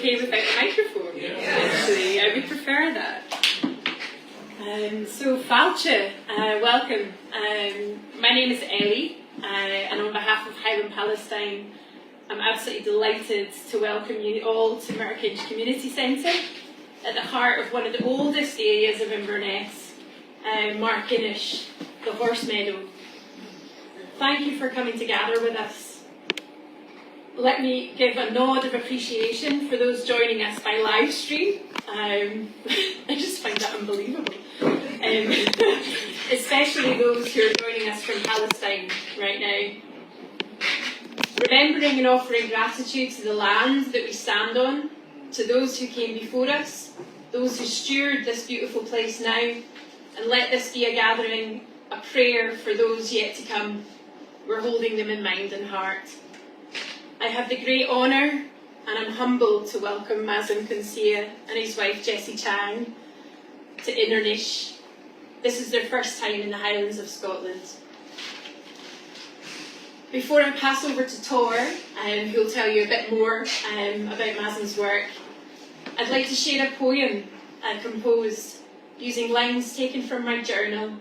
okay without a microphone, actually. I would prefer that. So, Falcha, welcome. My name is Ellie, and on behalf of Highland Palestine, I'm absolutely delighted to welcome you all to Merkinch Community Centre, at the heart of one of the oldest areas of Inverness, Merkinch, the Horse Meadow. Thank you for coming to gather with us. Let me give a nod of appreciation for those joining us by live stream. I just find that unbelievable. Especially those who are joining us from Palestine right now. Remembering and offering gratitude to the land that we stand on, to those who came before us, those who steward this beautiful place now, and let this be a gathering, a prayer for those yet to come. We're holding them in mind and heart. I have the great honour, and I'm humbled to welcome Mazin Qumsiyeh and his wife Jessie Chang to Inverness. This is their first time in the Highlands of Scotland. Before I pass over to Tor, who'll tell you a bit more about Mazin's work, I'd like to share a poem I composed using lines taken from my journal,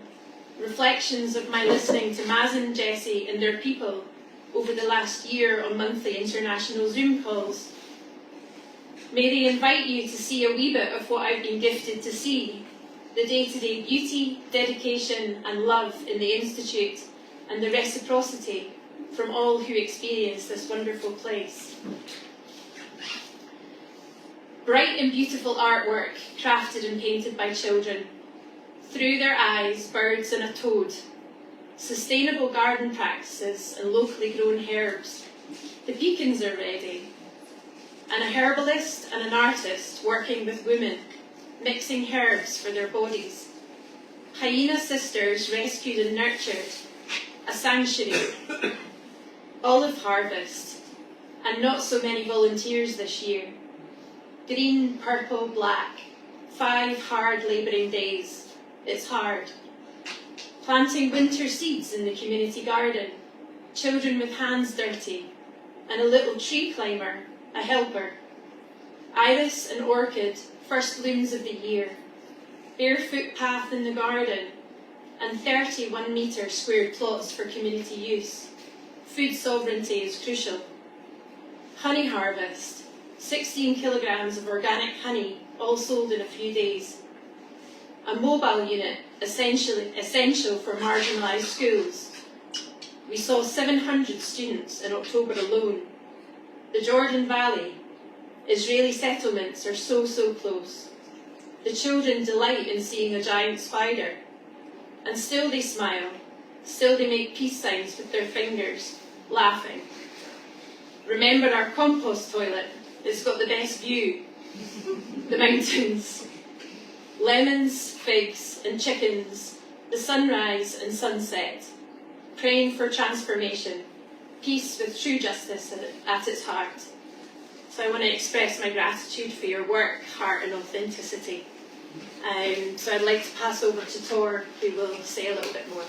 reflections of my listening to Mazin, Jessie and their people over the last year on monthly international Zoom calls. May they invite you to see a wee bit of what I've been gifted to see, the day-to-day beauty, dedication and love in the Institute and the reciprocity from all who experience this wonderful place. Bright and beautiful artwork crafted and painted by children. Through their eyes, birds and a toad. Sustainable garden practices and locally grown herbs. The beacons are ready. And a herbalist and an artist working with women, mixing herbs for their bodies. Hyena sisters rescued and nurtured. A sanctuary. Olive harvest. And not so many volunteers this year. Green, purple, black. 5 hard labouring days. It's hard. Planting winter seeds in the community garden, children with hands dirty, and a little tree climber, a helper. Iris and orchid, first blooms of the year, barefoot path in the garden, and 31 metre squared plots for community use. Food sovereignty is crucial. Honey harvest, 16 kilograms of organic honey, all sold in a few days. A mobile unit, essential for marginalised schools. We saw 700 students in October alone. The Jordan Valley, Israeli settlements are so close. The children delight in seeing a giant spider. And still they smile, still they make peace signs with their fingers, laughing. Remember our compost toilet, it's got the best view. The mountains. Lemons, figs and chickens, the sunrise and sunset, praying for transformation, peace with true justice at its heart. So I want to express my gratitude for your work, heart and authenticity. So I'd like to pass over to Tor, who will say a little bit more.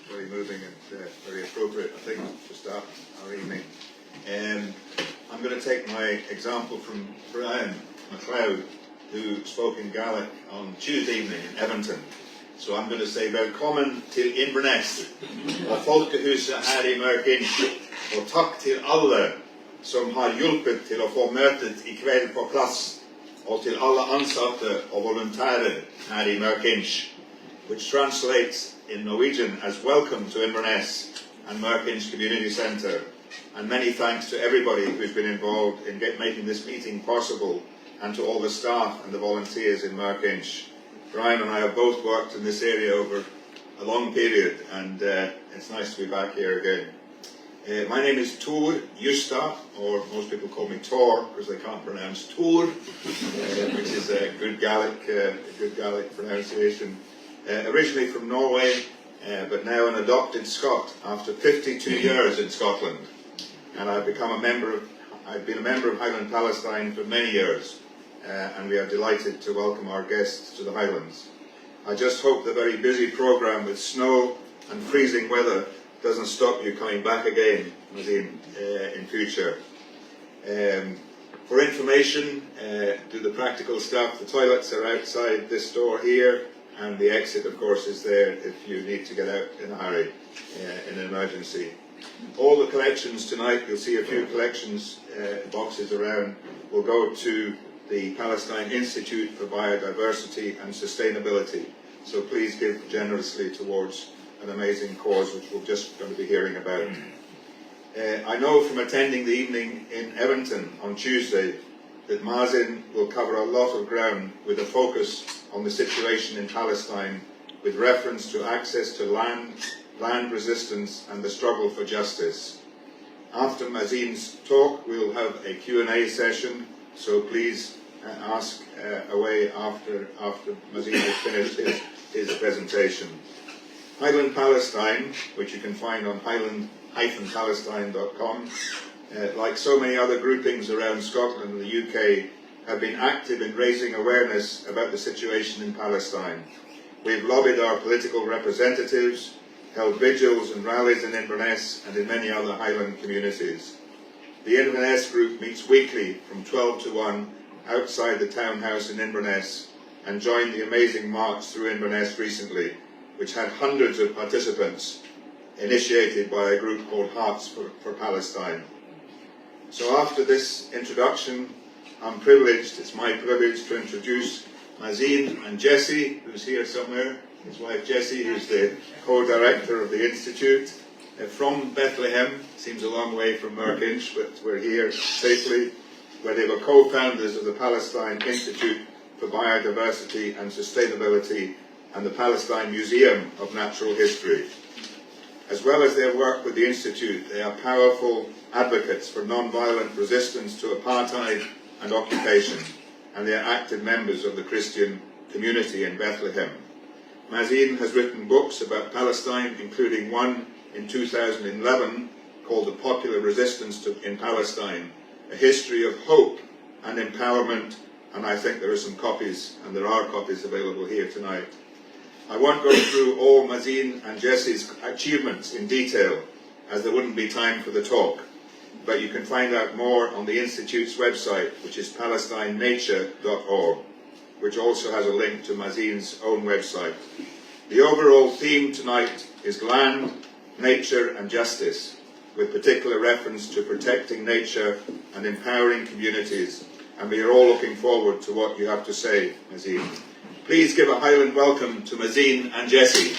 Very moving and very appropriate, I think, to start our evening. I'm going to take my example from Brian MacLeod, who spoke in Gaelic on Tuesday evening in Everton. So I'm going to say Welcome til Inverness, og folkehuset her I Merkinch, og takk til alle som har hjulpet til å få møtet I kveld på plass, og til alle ansatte og volontärer her I Merkinch, which translates in Norwegian as welcome to Inverness and Merkinch Community Centre, and many thanks to everybody who's been involved in making this meeting possible, and to all the staff and the volunteers in Merkinch. Brian and I have both worked in this area over a long period, and it's nice to be back here again. My name is Tor Justa, or most people call me Tor because they can't pronounce Tor, which is a good Gaelic pronunciation. Originally from Norway, but now an adopted Scot after 52 years in Scotland, and I've been a member of Highland Palestine for many years, and we are delighted to welcome our guests to the Highlands. I just hope the very busy programme with snow and freezing weather doesn't stop you coming back again, Mazin, in future. For information, do the practical stuff. The toilets are outside this door here, and the exit, of course, is there if you need to get out in a hurry, in an emergency. All the collections tonight, you'll see a few collections boxes around, will go to the Palestine Institute for Biodiversity and Sustainability. So please give generously towards an amazing cause which we're just going to be hearing about. I know from attending the evening in Edmonton on Tuesday that Mazin will cover a lot of ground with a focus on the situation in Palestine with reference to access to land resistance and the struggle for justice. After Mazin's talk, we'll have a Q&A session, so please ask away after Mazin has finished his presentation. Highland Palestine, which you can find on highland-palestine.com, like so many other groupings around Scotland and the UK, have been active in raising awareness about the situation in Palestine. We've lobbied our political representatives, held vigils and rallies in Inverness and in many other Highland communities. The Inverness group meets weekly from 12 to 1 outside the townhouse in Inverness and joined the amazing march through Inverness recently, which had hundreds of participants, initiated by a group called Hearts for Palestine. So after this introduction, it's my privilege to introduce Mazin and Jessie, who's here somewhere, his wife Jessie, who's the co-director of the Institute, from Bethlehem. Seems a long way from Merkinch, but we're here safely, where they were co-founders of the Palestine Institute for Biodiversity and Sustainability and the Palestine Museum of Natural History. As well as their work with the Institute, they are powerful advocates for non-violent resistance to apartheid and occupation, and they are active members of the Christian community in Bethlehem. Mazin has written books about Palestine, including one in 2011 called The Popular Resistance in Palestine, a history of hope and empowerment, and I think there are some copies, and there are copies available here tonight. I won't go through all Mazin and Jessie's achievements in detail, as there wouldn't be time for the talk, but you can find out more on the Institute's website, which is palestinenature.org, which also has a link to Mazin's own website. The overall theme tonight is land, nature and justice, with particular reference to protecting nature and empowering communities, and we are all looking forward to what you have to say, Mazin. Please give a Highland welcome to Mazin and Jessie.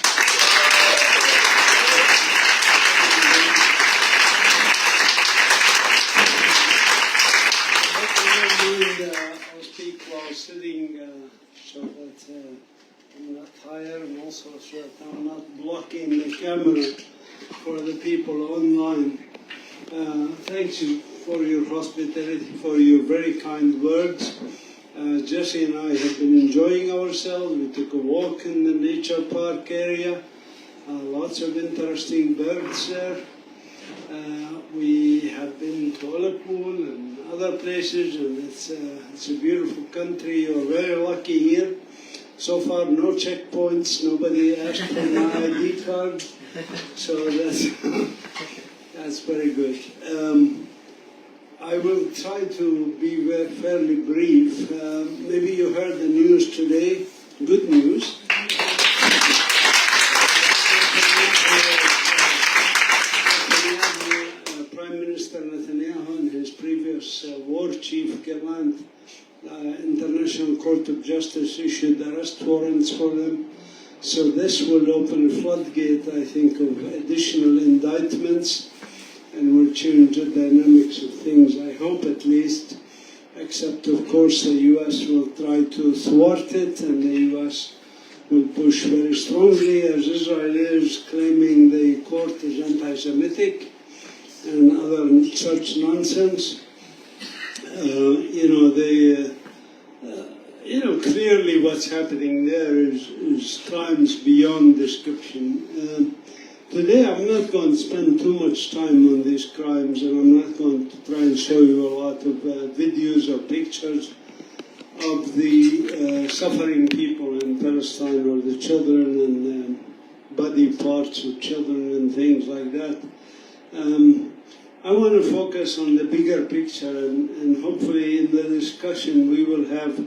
I'll speak while sitting so that I'm not tired, and also so that I'm not blocking the camera for the people online. Thank you for your hospitality, for your very kind words. Jessie and I have been enjoying ourselves. We took a walk in the nature park area. Lots of interesting birds there. We have been to Ullapool and other places, and it's a beautiful country. You're very lucky here. So far, no checkpoints. Nobody asked for my ID card, so that's very good. I will try to be fairly brief. Maybe you heard the news today. Good news. Prime Minister Netanyahu and his previous war chief Gallant, International Court of Justice issued arrest warrants for them. So this will open a floodgate, I think, of additional indictments, and will change the dynamics of things, I hope at least, except of course the US will try to thwart it, and the US will push very strongly, as Israel is, claiming the court is anti-Semitic and other such nonsense. Clearly what's happening there is crimes beyond description. Today I'm not going to spend too much time on these crimes, and I'm not going to try and show you a lot of videos or pictures. of the suffering people in Palestine, or the children and body parts of children and things like that. I want to focus on the bigger picture, and hopefully in the discussion we will have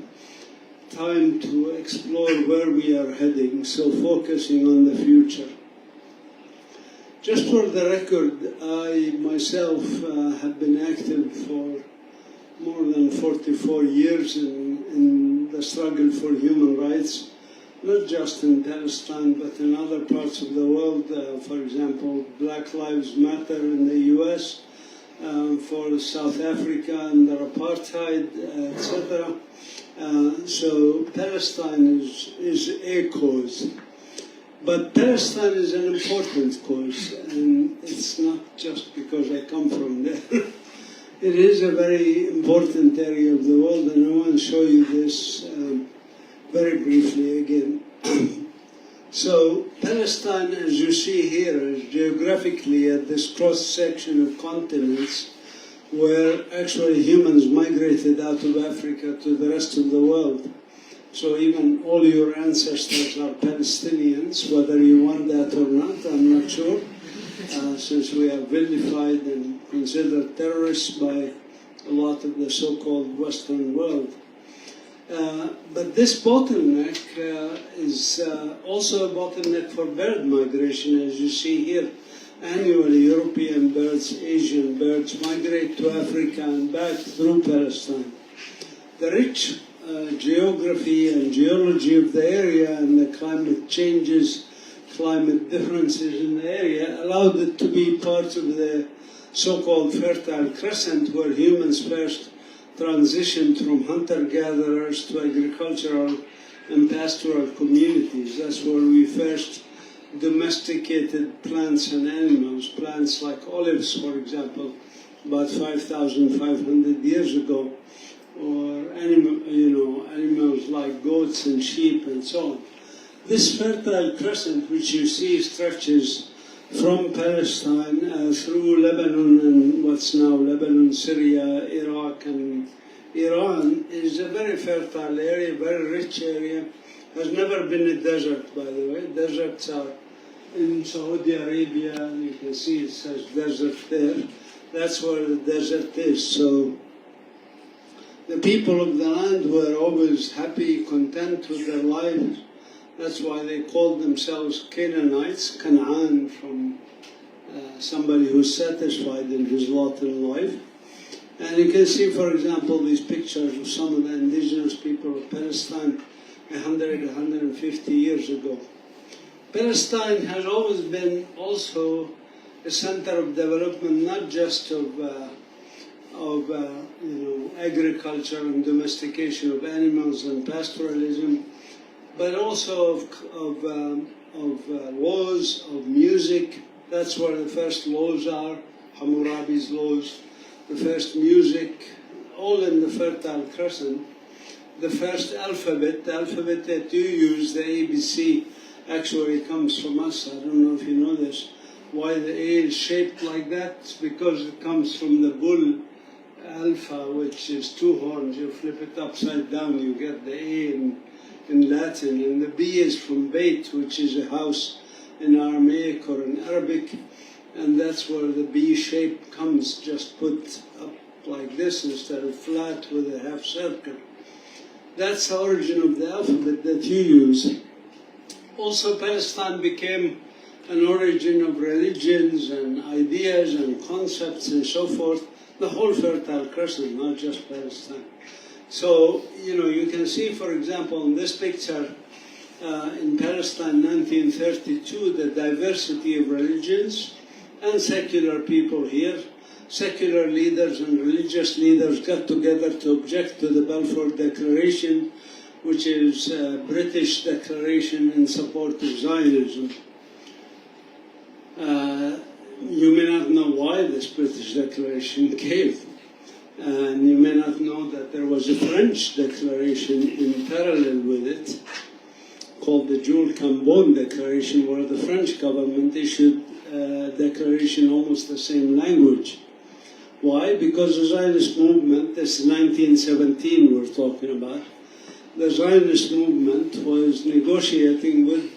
time to explore where we are heading, so focusing on the future. Just for the record, I myself have been active for more than 44 years in the struggle for human rights, not just in Palestine, but in other parts of the world. For example, Black Lives Matter in the US, for South Africa under apartheid, etc. So Palestine is a cause. But Palestine is an important cause, and it's not just because I come from there. It is a very important area of the world, and I want to show you this very briefly again. So Palestine, as you see here, is geographically at this cross-section of continents where actually humans migrated out of Africa to the rest of the world. So even all your ancestors are Palestinians, whether you want that or not, I'm not sure, since we are vilified and considered terrorists by a lot of the so-called Western world. But this bottleneck is also a bottleneck for bird migration, as you see here. Annually, European birds, Asian birds migrate to Africa and back through Palestine. The rich geography and geology of the area and the climate changes, climate differences in the area allowed it to be part of the so-called Fertile Crescent, where humans first transitioned from hunter-gatherers to agricultural and pastoral communities. That's where we first domesticated plants and animals, plants like olives, for example, about 5,500 years ago, or animals like goats and sheep and so on. This Fertile Crescent, which you see stretches from Palestine through Lebanon and what's now Lebanon, Syria, Iraq, and Iran, is a very fertile area, very rich area. Has never been a desert, by the way. Deserts are in Saudi Arabia. You can see it says desert there. That's where the desert is. So the people of the land were always happy, content with their lives. That's why they called themselves Canaanites, Canaan, from somebody who's satisfied in his lot in life. And you can see, for example, these pictures of some of the indigenous people of Palestine 100, 150 years ago. Palestine has always been also a center of development, not just of agriculture and domestication of animals and pastoralism, but also of laws, of music. That's where the first laws are, Hammurabi's laws, the first music, all in the Fertile Crescent. The first alphabet, the alphabet that you use, the ABC, actually comes from us. I don't know if you know this. Why the A is shaped like that? It's because it comes from the bull alpha, which is two horns. You flip it upside down, you get the A in Latin. And the B is from Beit, which is a house in Aramaic or in Arabic. And that's where the B shape comes, just put up like this instead of flat with a half circle. That's the origin of the alphabet that you use. Also, Palestine became an origin of religions and ideas and concepts and so forth. The whole Fertile Crescent, not just Palestine. So, you can see, for example, in this picture, in Palestine 1932, the diversity of religions and secular people here. Secular leaders and religious leaders got together to object to the Balfour Declaration, which is a British declaration in support of Zionism. You may not know why this British declaration came, and you may not know that there was a French declaration in parallel with it, called the Jules Cambon Declaration, where the French government issued a declaration almost the same language. Why? Because the Zionist movement, this 1917 we're talking about, the Zionist movement was negotiating with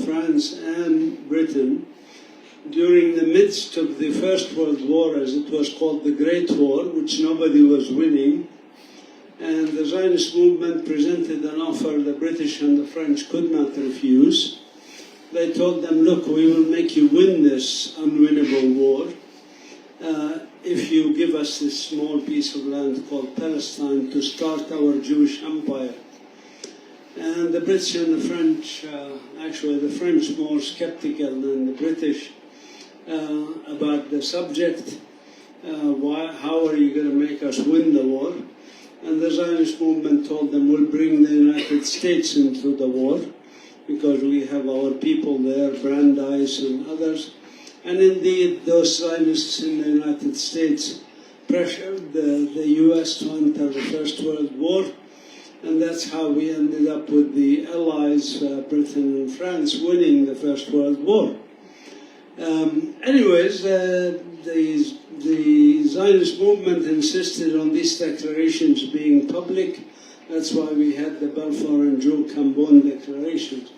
France and Britain during the midst of the First World War, as it was called, the Great War, which nobody was winning. And the Zionist movement presented an offer the British and the French could not refuse. They told them, look, we will make you win this unwinnable war if you give us this small piece of land called Palestine to start our Jewish empire. And the British and the French, actually the French more skeptical than the British about the subject. How are you going to make us win the war? And the Zionist movement told them, we'll bring the United States into the war because we have our people there, Brandeis and others. And indeed, those Zionists in the United States pressured the US to enter the First World War. And that's how we ended up with the Allies, Britain and France, winning the First World War. Anyways, the Zionist movement insisted on these declarations being public. That's why we had the Balfour and Joe-Cambon declarations.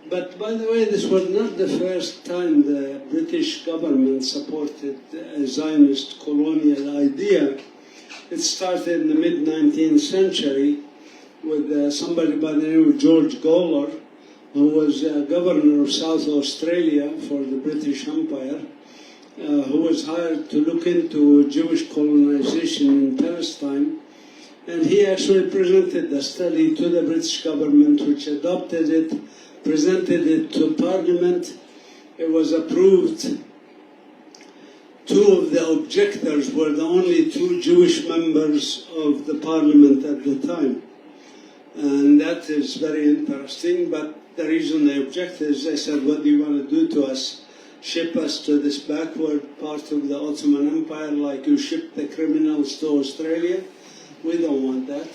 But by the way, this was not the first time the British government supported a Zionist colonial idea. It started in the mid-19th century with somebody by the name of George Gawler, who was governor of South Australia for the British Empire, who was hired to look into Jewish colonization in Palestine. And he actually presented the study to the British government, which adopted it, presented it to Parliament. It was approved. Two of the objectors were the only two Jewish members of the Parliament at the time. And that is very interesting, but the reason they objected is they said, what do you want to do to us? Ship us to this backward part of the Ottoman Empire like you shipped the criminals to Australia? We don't want that.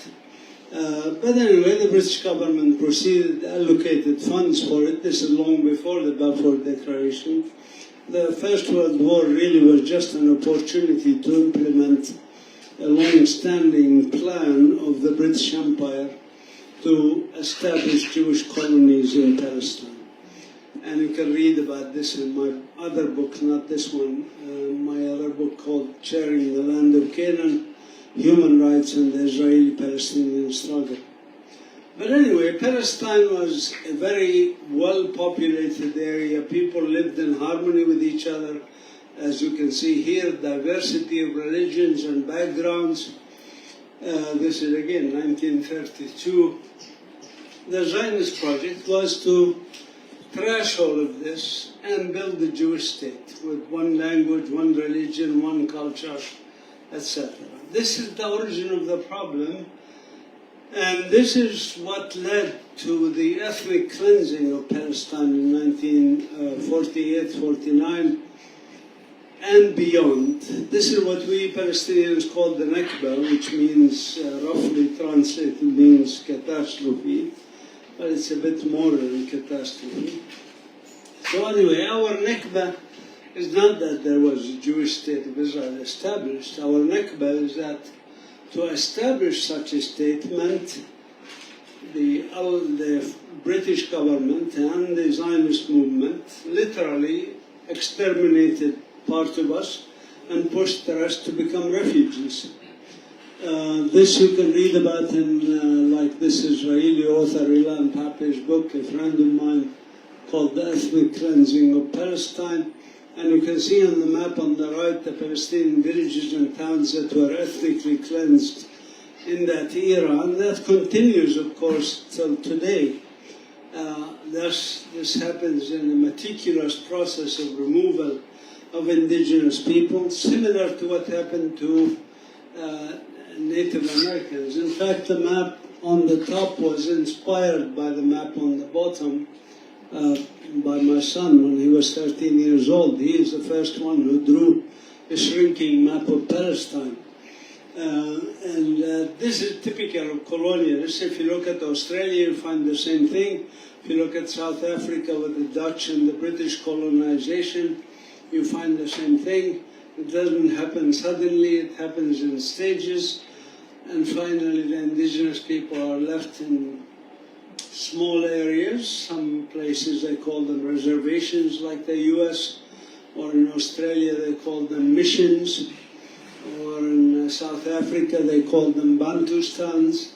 But anyway, the British government proceeded, allocated funds for it. This is long before the Balfour Declaration. The First World War really was just an opportunity to implement a long-standing plan of the British Empire to establish Jewish colonies in Palestine. And you can read about this in my other book, not this one, my other book called Sharing the Land of Canaan, Human Rights and the Israeli-Palestinian Struggle. But anyway, Palestine was a very well-populated area. People lived in harmony with each other. As you can see here, diversity of religions and backgrounds. This is again 1932. The Zionist project was to trash all of this and build a Jewish state with one language, one religion, one culture, etc. This is the origin of the problem, and this is what led to the ethnic cleansing of Palestine in 1948-49 and beyond. This is what we Palestinians call the Nakba, which means, roughly translated, means catastrophe, but it's a bit more than catastrophe. So anyway, our Nakba is not that there was a Jewish state of Israel established. Our Nakba is that to establish such a state meant the British government and the Zionist movement literally exterminated part of us and pushed the rest to become refugees. This you can read about in like this Israeli author Ilan Pape's book, a friend of mine, called The Ethnic Cleansing of Palestine. And you can see on the map on the right the Palestinian villages and towns that were ethnically cleansed in that era. And that continues, of course, till today. This happens in a meticulous process of removal of indigenous people, similar to what happened to Native Americans. In fact, the map on the top was inspired by the map on the bottom by my son when he was 13 years old. He is the first one who drew a shrinking map of Palestine. This is typical of colonialists. If you look at Australia, you find the same thing. If you look at South Africa with the Dutch and the British colonization, you find the same thing. It doesn't happen suddenly, it happens in stages. And finally, the indigenous people are left in small areas. Some places they call them reservations, like the US, or in Australia they call them missions, or in South Africa they call them Bantustans,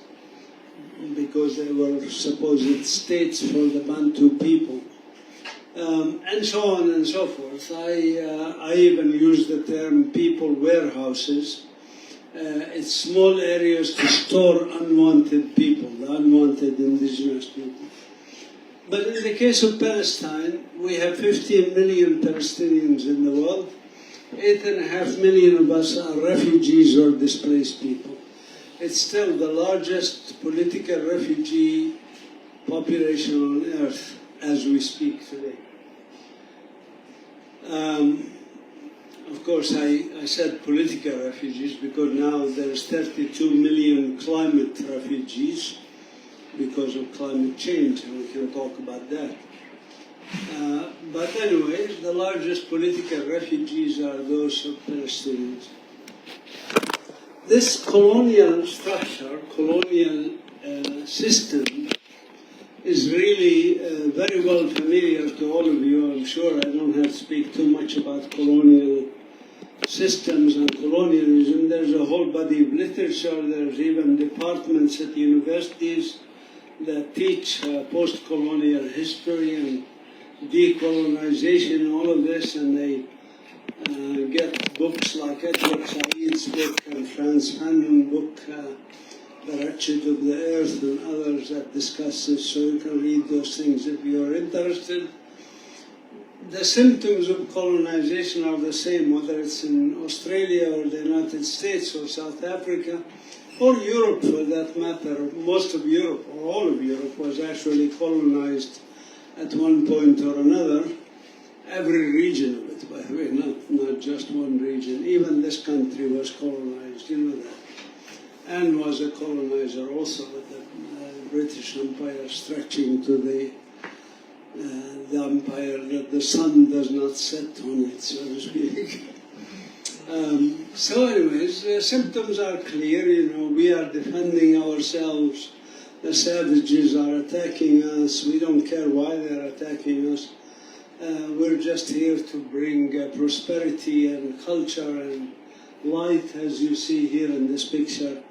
because they were supposed states for the Bantu people. And so on and so forth. I even use the term people warehouses. It's small areas to store unwanted people, the unwanted indigenous people. But in the case of Palestine, we have 15 million Palestinians in the world. 8.5 million of us are refugees or displaced people. It's still the largest political refugee population on earth as we speak today. Of course, I said political refugees because now there's 32 million climate refugees because of climate change, and we can talk about that. But anyway, the largest political refugees are those of Palestinians. This colonial structure, colonial system, is really very well familiar to all of you. I'm sure I don't have to speak too much about colonial systems and colonialism. There's a whole body of literature. There's even departments at universities that teach post-colonial history and decolonization and all of this, and they get books like Edward Said's book and Franz Fanon's book, The Wretched of the Earth, and others that discuss this, so you can read those things if you're interested. The symptoms of colonization are the same, whether it's in Australia or the United States or South Africa, or Europe for that matter. Most of Europe, or all of Europe, was actually colonized at one point or another. Every region of it, by the way, not just one region. Even this country was colonized, you know that. And was a colonizer also, with the British Empire stretching to the empire that the sun does not set on it, so to speak. So anyways, the symptoms are clear, you know, we are defending ourselves, the savages are attacking us, we don't care why they're attacking us. We're just here to bring prosperity and culture and light, as you see here in this picture,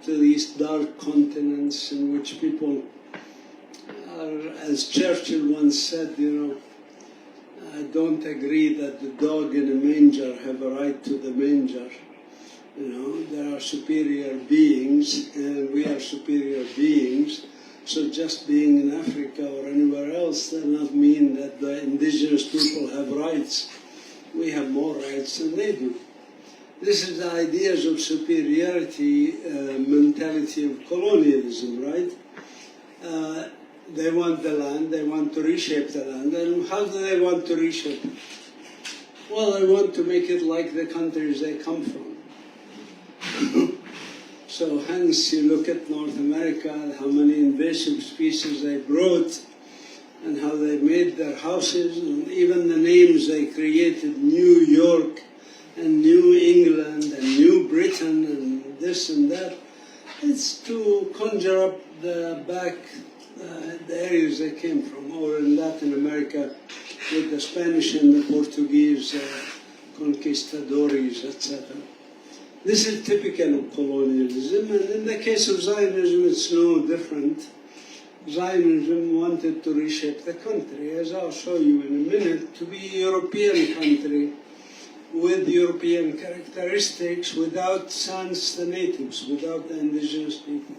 to these dark continents in which people are, as Churchill once said, you know, I don't agree that the dog in a manger have a right to the manger. You know, there are superior beings, and we are superior beings. So just being in Africa or anywhere else does not mean that the indigenous people have rights. We have more rights than they do. This is the ideas of superiority mentality of colonialism, right? They want the land, they want to reshape the land. And how do they want to reshape it? Well, they want to make it like the countries they come from. So hence you look at North America, how many invasive species they brought, and how they made their houses, and even the names they created, New York, and New England, and New Britain, and this and that. It's to conjure up the areas they came from, or in Latin America with the Spanish and the Portuguese conquistadores, etc. This is typical of colonialism, and in the case of Zionism it's no different. Zionism wanted to reshape the country, as I'll show you in a minute, to be a European country with European characteristics, without sans the natives, without the indigenous people.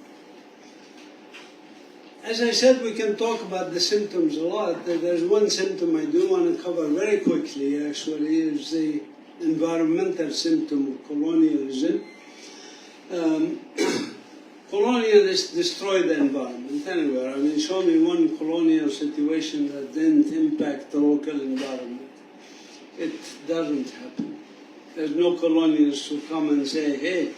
As I said, we can talk about the symptoms a lot. There's one symptom I do want to cover very quickly, actually, is the environmental symptom of colonialism. Colonialists destroy the environment anywhere. I mean, show me one colonial situation that didn't impact the local environment. It doesn't happen. There's no colonialists who come and say, hey,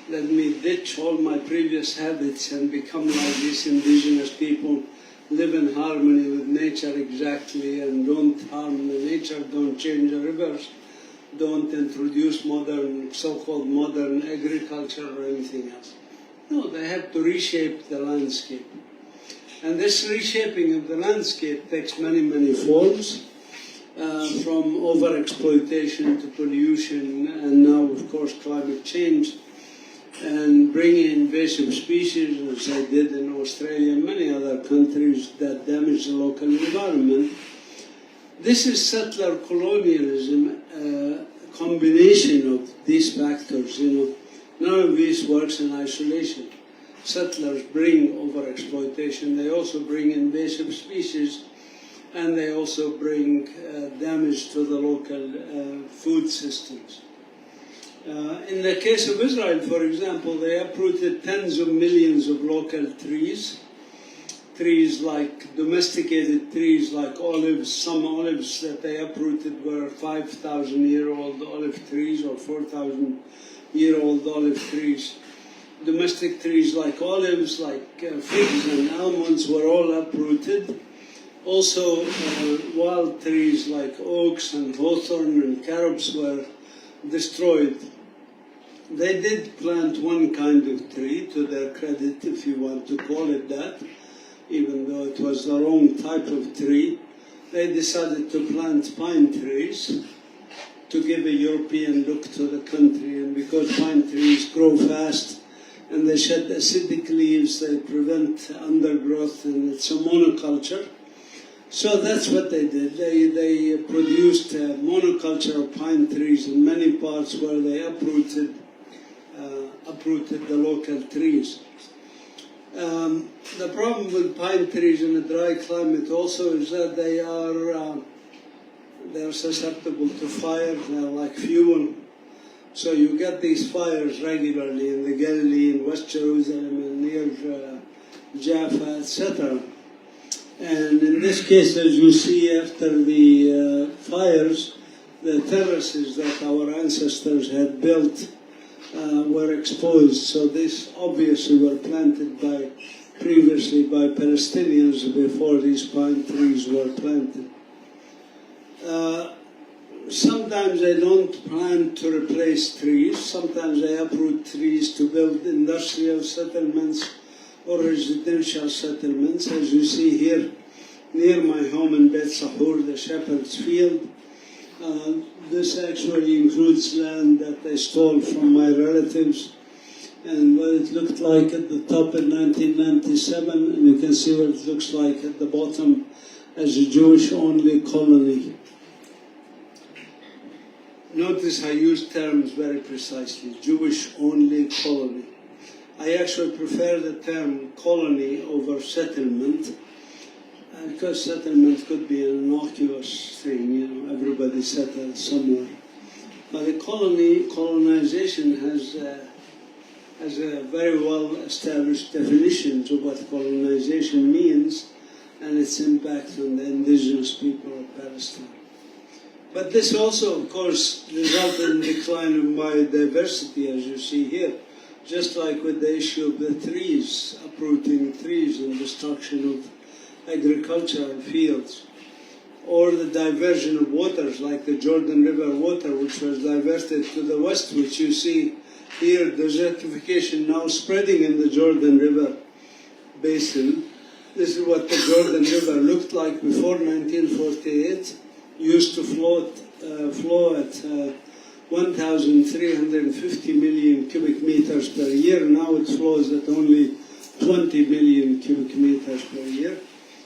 let me ditch all my previous habits and become like these indigenous people, live in harmony with nature exactly, and don't harm the nature, don't change the rivers. don't introduce modern, so-called modern agriculture or anything else. No, they have to reshape the landscape. And this reshaping of the landscape takes many, many forms, from overexploitation to pollution, and now, of course, climate change, and bringing invasive species, as I did in Australia and many other countries that damage the local environment. This is settler colonialism, a combination of these factors. None of this works in isolation. Settlers bring overexploitation, they also bring invasive species, and they also bring damage to the local food systems. In the case of Israel, for example, they uprooted tens of millions of local trees. Trees like domesticated trees like olives. Some olives that they uprooted were 5,000-year-old olive trees or 4,000-year-old olive trees. Domestic trees like olives, like figs and almonds were all uprooted. Also, wild trees like oaks and hawthorn and carobs were destroyed. They did plant one kind of tree, to their credit, if you want to call it that, even though it was the wrong type of tree. They decided to plant pine trees to give a European look to the country, and because pine trees grow fast and they shed acidic leaves, they prevent undergrowth, and it's a monoculture. So that's what they did. They produced a monoculture of pine trees in many parts where they uprooted the local trees. The problem with pine trees in a dry climate also is that they are susceptible to fire. They're like fuel. So you get these fires regularly in the Galilee, in West Jerusalem, and near Jaffa, etc. And in this case, as you see, after the fires, the terraces that our ancestors had built were exposed. So these obviously were planted previously by Palestinians before these pine trees were planted. Sometimes they don't plant to replace trees. Sometimes they uproot trees to build industrial settlements or residential settlements. As you see here, near my home in Beit Sahur, the Shepherd's Field. This actually includes land that I stole from my relatives, and what it looked like at the top in 1997, and you can see what it looks like at the bottom as a Jewish-only colony. Notice I use terms very precisely, Jewish-only colony. I actually prefer the term colony over settlement, because settlement could be an innocuous thing, everybody settled somewhere. But a colonization has a very well-established definition of what colonization means and its impact on the indigenous people of Palestine. But this also, of course, resulted in decline of biodiversity, as you see here, just like with the issue of the trees, uprooting trees and destruction of agricultural fields, or the diversion of waters, like the Jordan River water, which was diverted to the west, which you see here, desertification now spreading in the Jordan River basin. This is what the Jordan River looked like before 1948. Used to flow at 1,350 million cubic meters per year. Now it flows at only 20 million cubic meters per year.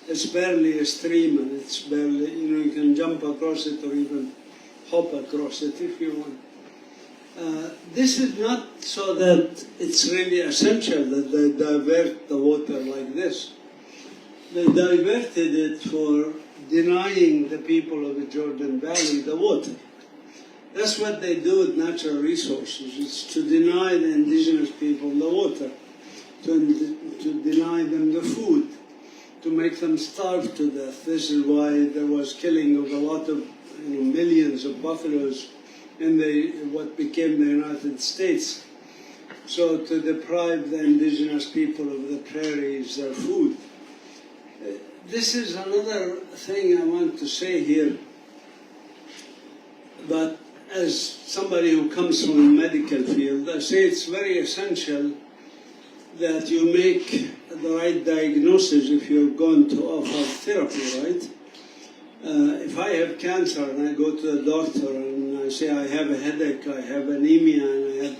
It's barely a stream, and it's barely, you can jump across it or even hop across it if you want. This is not so that it's really essential that they divert the water like this. They diverted it for denying the people of the Jordan Valley the water. That's what they do with natural resources. It's to deny the indigenous people the water, to deny them the food, to make them starve to death. This is why there was killing of a lot of millions of buffaloes in what became the United States. So to deprive the indigenous people of the prairies their food. This is another thing I want to say here. But as somebody who comes from the medical field, I say it's very essential that you make the right diagnosis if you're going to offer therapy, right? If I have cancer and I go to the doctor and I say I have a headache, I have anemia, and I have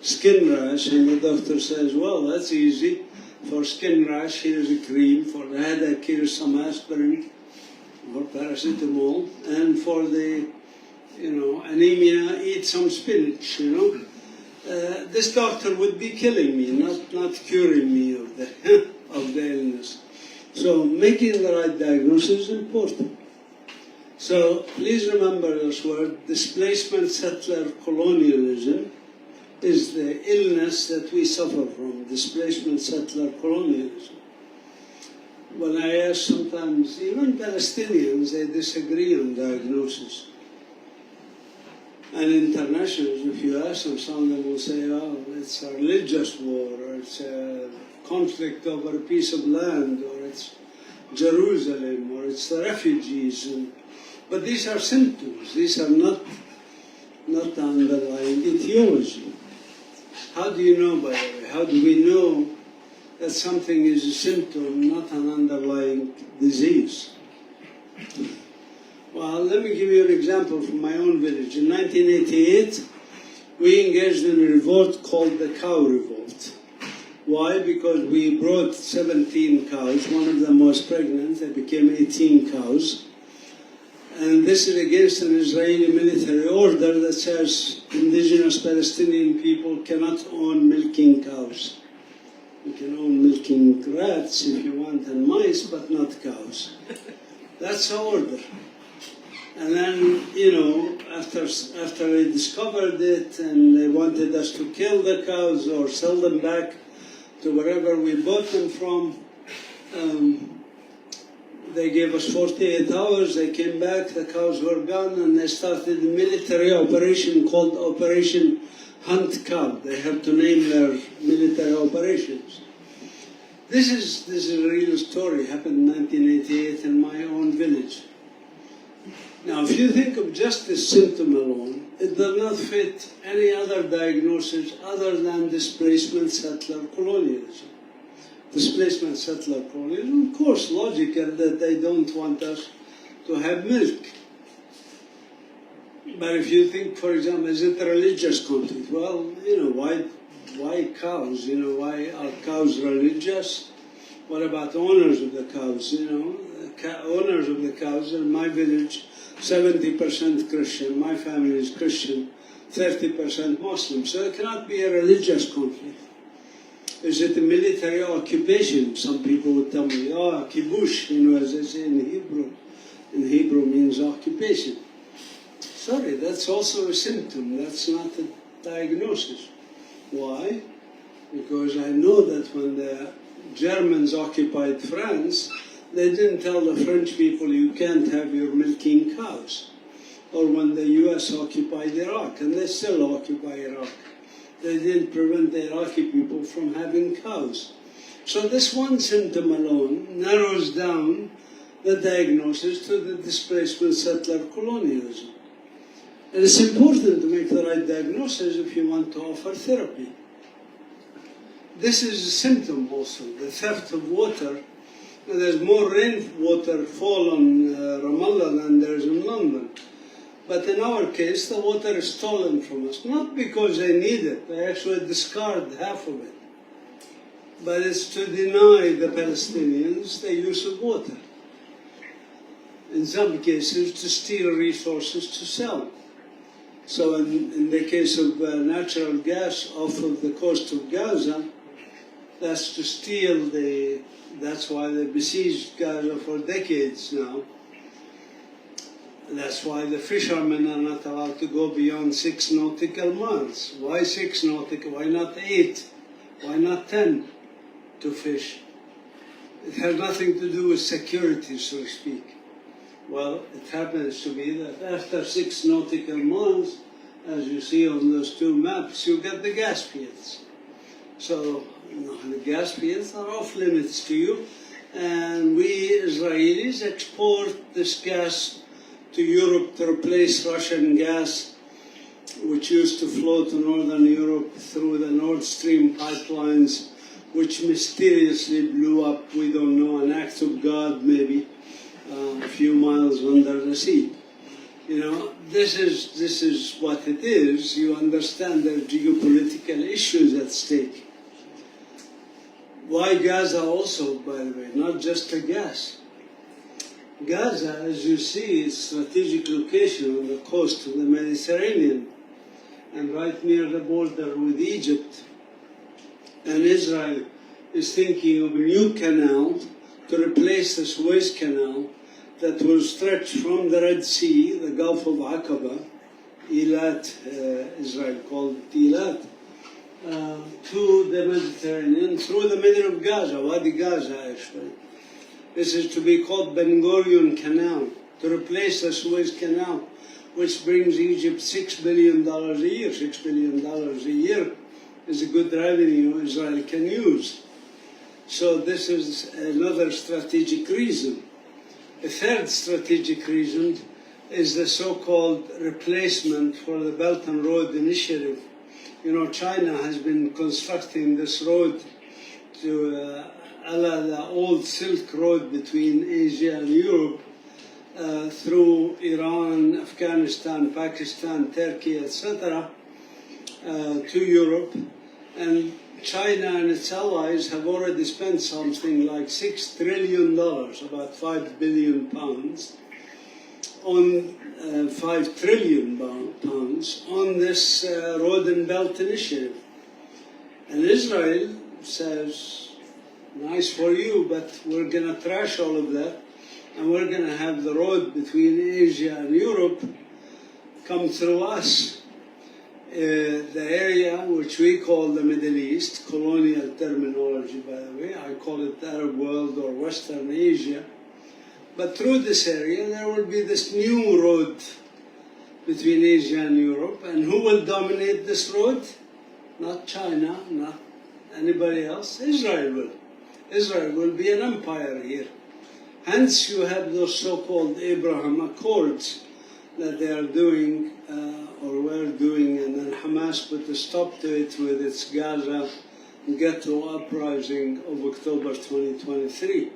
skin rash, and the doctor says, well, that's easy. For skin rash, here's a cream. For the headache, here's some aspirin or paracetamol. And for the, anemia, eat some spinach, This doctor would be killing me, not curing me of the, of the illness. So making the right diagnosis is important. So please remember this word, displacement settler colonialism is the illness that we suffer from, displacement settler colonialism. When I ask sometimes, even Palestinians, they disagree on diagnosis. And internationals, if you ask them, some of them will say, oh, it's a religious war, or it's a conflict over a piece of land, or it's Jerusalem, or it's the refugees. But these are symptoms. These are not the underlying etiology. How do you know, by the way? How do we know that something is a symptom, not an underlying disease? Well, let me give you an example from my own village. In 1988, we engaged in a revolt called the Cow Revolt. Why? Because we brought 17 cows. One of them was pregnant. They became 18 cows. And this is against an Israeli military order that says indigenous Palestinian people cannot own milking cows. You can own milking rats if you want and mice, but not cows. That's the order. And then, after they discovered it and they wanted us to kill the cows or sell them back to wherever we bought them from, they gave us 48 hours, they came back, the cows were gone, and they started a military operation called Operation Hunt Cow. They have to name their military operations. This is a real story, happened in 1988 in my own village. Now, if you think of just this symptom alone, it does not fit any other diagnosis other than displacement settler colonialism. Displacement settler colonialism, of course, logical that they don't want us to have milk. But if you think, for example, is it a religious conflict? Well, why cows? Why are cows religious? What about owners of the cows? Owners of the cows in my village, 70% Christian. My family is Christian, 30% Muslim. So it cannot be a religious conflict. Is it a military occupation? Some people would tell me, kibush, as they say in Hebrew. In Hebrew means occupation. Sorry, that's also a symptom. That's not a diagnosis. Why? Because I know that when the Germans occupied France, they didn't tell the French people, you can't have your milking cows. Or when the US occupied Iraq, and they still occupy Iraq, they didn't prevent the Iraqi people from having cows. So this one symptom alone narrows down the diagnosis to the displacement settler colonialism. And it's important to make the right diagnosis if you want to offer therapy. This is a symptom also, the theft of water. And there's more rainwater fall on Ramallah than there is in London. But in our case, the water is stolen from us, not because they need it, they actually discard half of it. But it's to deny the Palestinians the use of water. In some cases, to steal resources to sell. So in the case of natural gas off of the coast of Gaza, that's to steal that's why they besieged Gaza for decades now. That's why the fishermen are not allowed to go beyond 6 nautical miles. Why 6 nautical? Why not 8? Why not 10 to fish? It has nothing to do with security, so to speak. Well, it happens to be that after 6 nautical miles, as you see on those two maps, you get the gas fields. So the gas fields are off limits to you, and we Israelis export this gas to Europe to replace Russian gas which used to flow to Northern Europe through the Nord Stream pipelines, which mysteriously blew up, we don't know, an act of God maybe, a few miles under the sea. You know, this is what it is. You understand there are geopolitical issues at stake. Why Gaza also, by the way, not just the gas. Gaza, as you see, is a strategic location on the coast of the Mediterranean and right near the border with Egypt. And Israel is thinking of a new canal to replace the Suez Canal that will stretch from the Red Sea, the Gulf of Aqaba, Eilat, Israel called it Eilat, to the Mediterranean through the middle of Gaza, Wadi Gaza actually. This is to be called Ben Gurion Canal, to replace the Suez Canal, which brings Egypt $6 billion a year. $6 billion a year is a good revenue Israel can use. So this is another strategic reason. A third strategic reason is the so-called replacement for the Belt and Road Initiative. You know, China has been constructing this road to the old Silk Road between Asia and Europe through Iran, Afghanistan, Pakistan, Turkey, etc. To Europe. And China and its allies have already spent something like $6 trillion, about 5 billion pounds, on 5 trillion pounds on this Road and Belt Initiative. And Israel says, nice for you, but we're going to trash all of that, and we're going to have the road between Asia and Europe come through us. The area which we call the Middle East, colonial terminology by the way, I call it Arab world or Western Asia, but through this area there will be this new road between Asia and Europe, and who will dominate this road? Not China, not anybody else, Israel will. Israel will be an empire here. Hence you have those so-called Abraham Accords that they are doing or were doing, and then Hamas put a stop to it with its Gaza ghetto uprising of October 2023.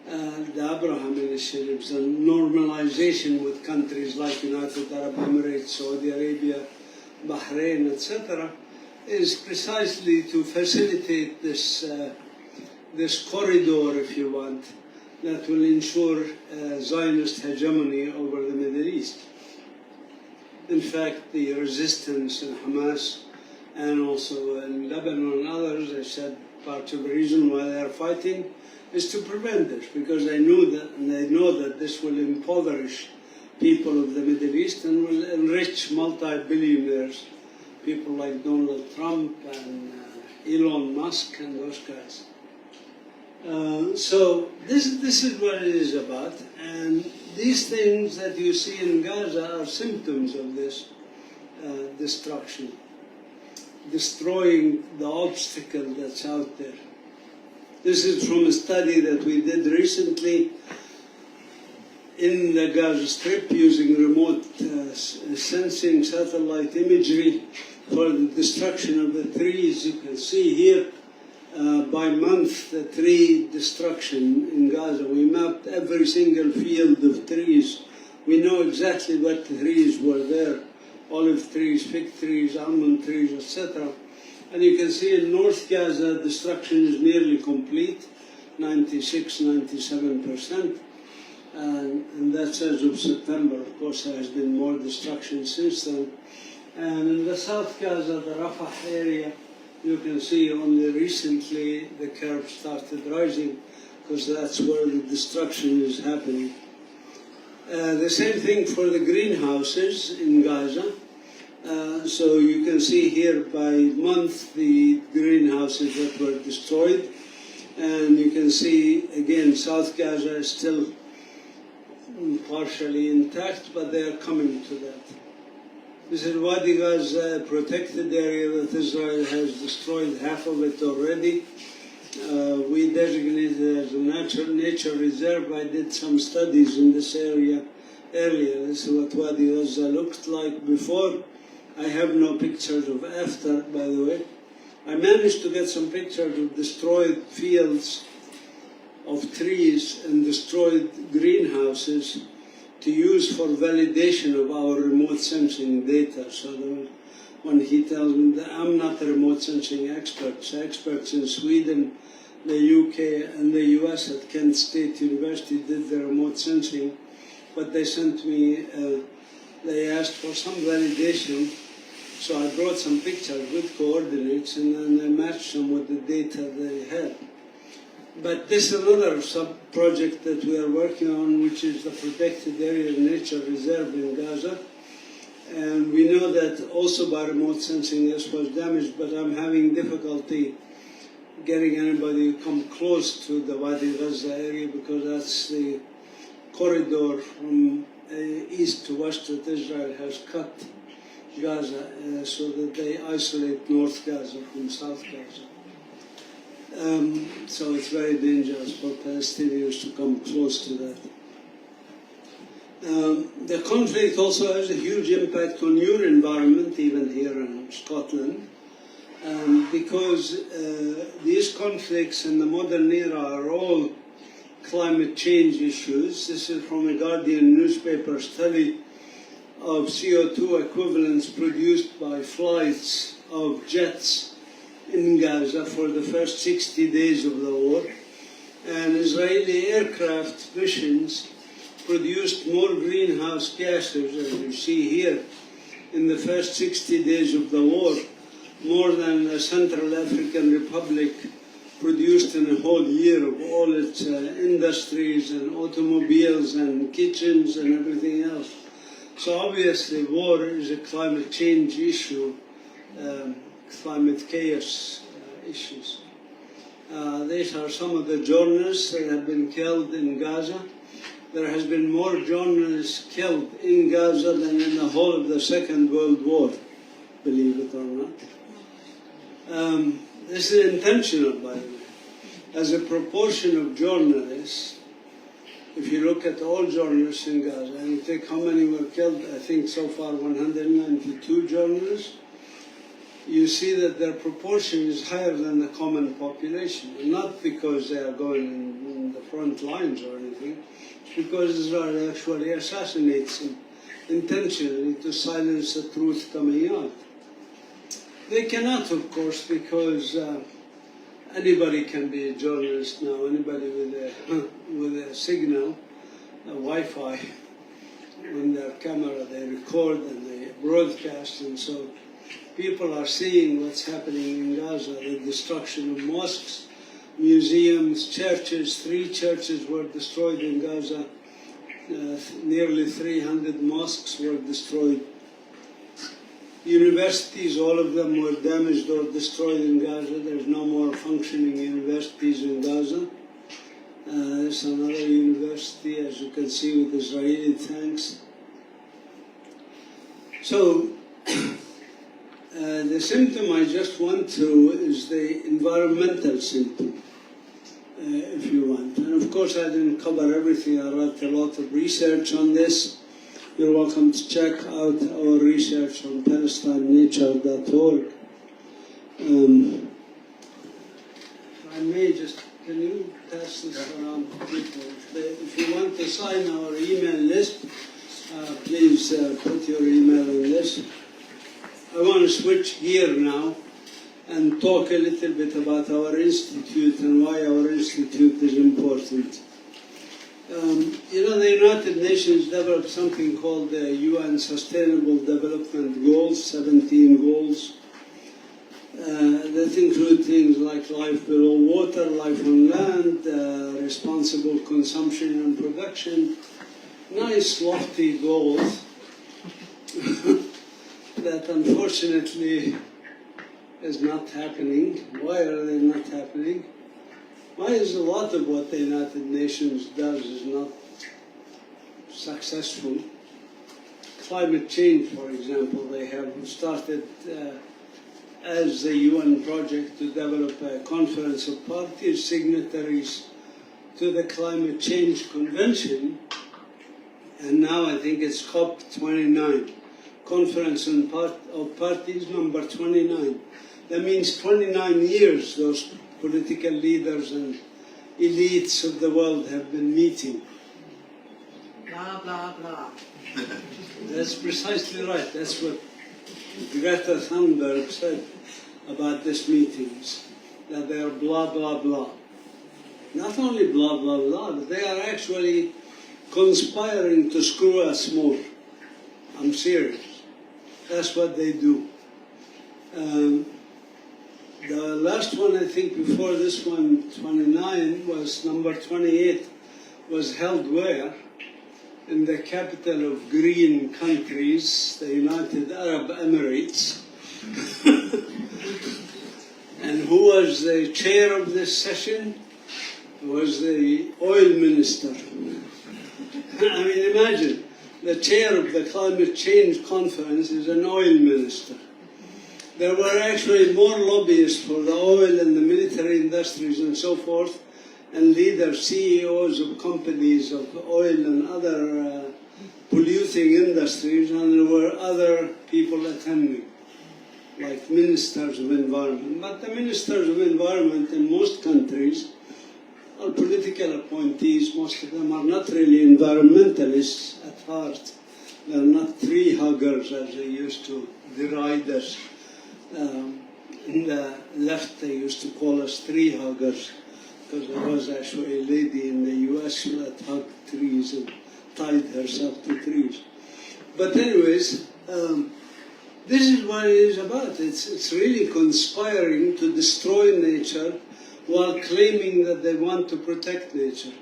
The Abraham initiatives and normalization with countries like United Arab Emirates, Saudi Arabia, Bahrain, etc., is precisely to facilitate this corridor, if you want, that will ensure Zionist hegemony over the Middle East. In fact, the resistance in Hamas and also in Lebanon and others, I said part of the reason why they are fighting is to prevent this, because they know that this will impoverish people of the Middle East and will enrich multi-billionaires, people like Donald Trump and Elon Musk and those guys. So this is what it is about, and these things that you see in Gaza are symptoms of this destruction, destroying the obstacle that's out there. This is from a study that we did recently in the Gaza Strip using remote sensing satellite imagery for the destruction of the trees. You can see here by month the tree destruction in Gaza. We mapped every single field of trees. We know exactly what trees were there: olive trees, fig trees, almond trees, etc. And you can see in North Gaza destruction is nearly complete, 96, 97%. And that's as of September. Of course, there has been more destruction since then. And in the South Gaza, the Rafah area, you can see only recently the curve started rising, because that's where the destruction is happening. The same thing for the greenhouses in Gaza. So you can see here by month the greenhouses that were destroyed. And you can see, again, South Gaza is still partially intact, but they are coming to that. This is Wadi Gaza, a protected area that Israel has destroyed half of it already. We designated it as a nature reserve. I did some studies in this area earlier. This is what Wadi Gaza looked like before. I have no pictures of after, by the way. I managed to get some pictures of destroyed fields of trees and destroyed greenhouses to use for validation of our remote sensing data. So when he tells me that I'm not a remote sensing expert, so experts in Sweden, the UK and the US at Kent State University did the remote sensing, but they sent me, they asked for some validation, so I brought some pictures with coordinates and then I matched them with the data they had. But this is another sub-project that we are working on, which is the Protected Area Nature Reserve in Gaza. And we know that also by remote sensing this was damaged, but I'm having difficulty getting anybody to come close to the Wadi Gaza area because that's the corridor from east to west that Israel has cut Gaza so that they isolate North Gaza from South Gaza. So it's very dangerous for Palestinians to come close to that. The conflict also has a huge impact on your environment, even here in Scotland, because these conflicts in the modern era are all climate change issues. This is from a Guardian newspaper study of CO2 equivalents produced by flights of jets in Gaza for the first 60 days of the war. And Israeli aircraft missions produced more greenhouse gases, as you see here, in the first 60 days of the war, more than the Central African Republic produced in a whole year of all its industries and automobiles and kitchens and everything else. So obviously war is a climate change issue, climate chaos issues. These are some of the journalists that have been killed in Gaza. There has been more journalists killed in Gaza than in the whole of the Second World War, believe it or not. This is intentional, by the way. As a proportion of journalists, if you look at all journalists in Gaza, and you take how many were killed, I think so far 192 journalists, you see that their proportion is higher than the common population. And not because they are going in the front lines or anything, it's because Israel actually assassinates them intentionally to silence the truth coming out. They cannot, of course, because anybody can be a journalist now. Anybody with a signal, a Wi-Fi, on their camera, they record and they broadcast, and so people are seeing what's happening in Gaza, the destruction of mosques, museums, churches. 3 churches were destroyed in Gaza. Nearly 300 mosques were destroyed. Universities, all of them were damaged or destroyed in Gaza. There's no more functioning universities in Gaza. There's another university, as you can see, with Israeli tanks. So, the symptom I just went through is the environmental symptom, if you want. And of course, I didn't cover everything. I wrote a lot of research on this. You're welcome to check out our research on PalestineNature.org. I may just, can you pass this around to people? If you want to sign our email list, please put your email in this. I want to switch gear now and talk a little bit about our institute and why our institute is important. You know, the United Nations developed something called the UN Sustainable Development Goals, 17 goals, that include things like life below water, life on land, responsible consumption and production. Nice, lofty goals that unfortunately is not happening. Why are they not happening? Why is a lot of what the United Nations does is not successful? Climate change, for example, they have started as the UN project to develop a conference of parties, signatories to the Climate Change Convention, and now I think it's COP29, Conference of Parties number 29. That means 29 years those political leaders and elites of the world have been meeting. Blah, blah, blah. That's precisely right. That's what Greta Thunberg said about these meetings, that they are blah, blah, blah. Not only blah, blah, blah, but they are actually conspiring to screw us more. I'm serious. That's what they do. The last one, I think, before this one, 29, was number 28, was held where? In the capital of green countries, the United Arab Emirates. And who was the chair of this session? Was the oil minister. I mean, imagine, the chair of the climate change conference is an oil minister. There were actually more lobbyists for the oil and the military industries and so forth, and leaders, CEOs of companies of oil and other polluting industries, and there were other people attending, like ministers of environment. But the ministers of environment in most countries are political appointees. Most of them are not really environmentalists at heart. They're not tree huggers, as they used to deride us. In the left, they used to call us tree huggers, because there was actually a lady in the US that hugged trees and tied herself to trees. But anyways, this is what it is about. It's really conspiring to destroy nature while claiming that they want to protect nature.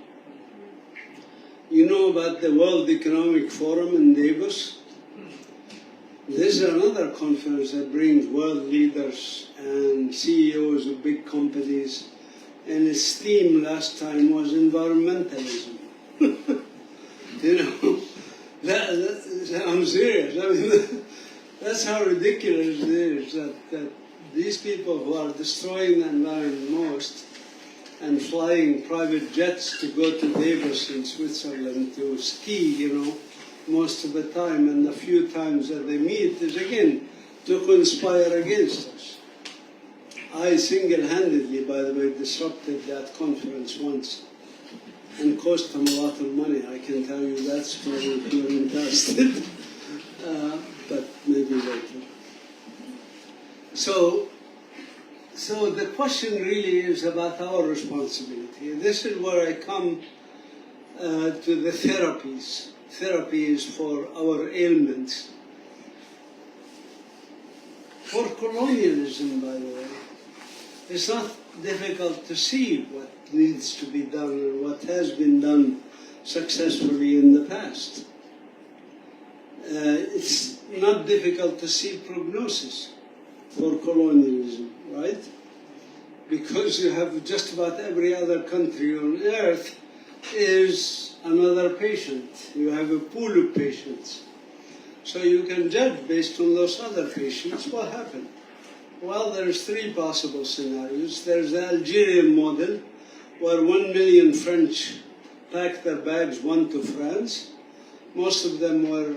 You know about the World Economic Forum in Davos? This is another conference that brings world leaders and CEOs of big companies, and its theme last time was environmentalism. You know, I'm serious. I mean, that's how ridiculous it is that these people who are destroying the environment most and flying private jets to go to Davos in Switzerland to ski, you know, most of the time, and the few times that they meet is again to conspire against us. I single-handedly, by the way, disrupted that conference once and cost them a lot of money. I can tell you that story if you're interested, but maybe later. So the question really is about our responsibility. This is where I come to the therapies. Therapies for our ailments. For colonialism, by the way, it's not difficult to see what needs to be done and what has been done successfully in the past. It's not difficult to see prognosis for colonialism, right? Because you have just about every other country on earth is another patient. You have a pool of patients. So you can judge based on those other patients what happened. Well, there's three possible scenarios. There's the Algerian model, where 1 million French packed their bags, went to France. Most of them were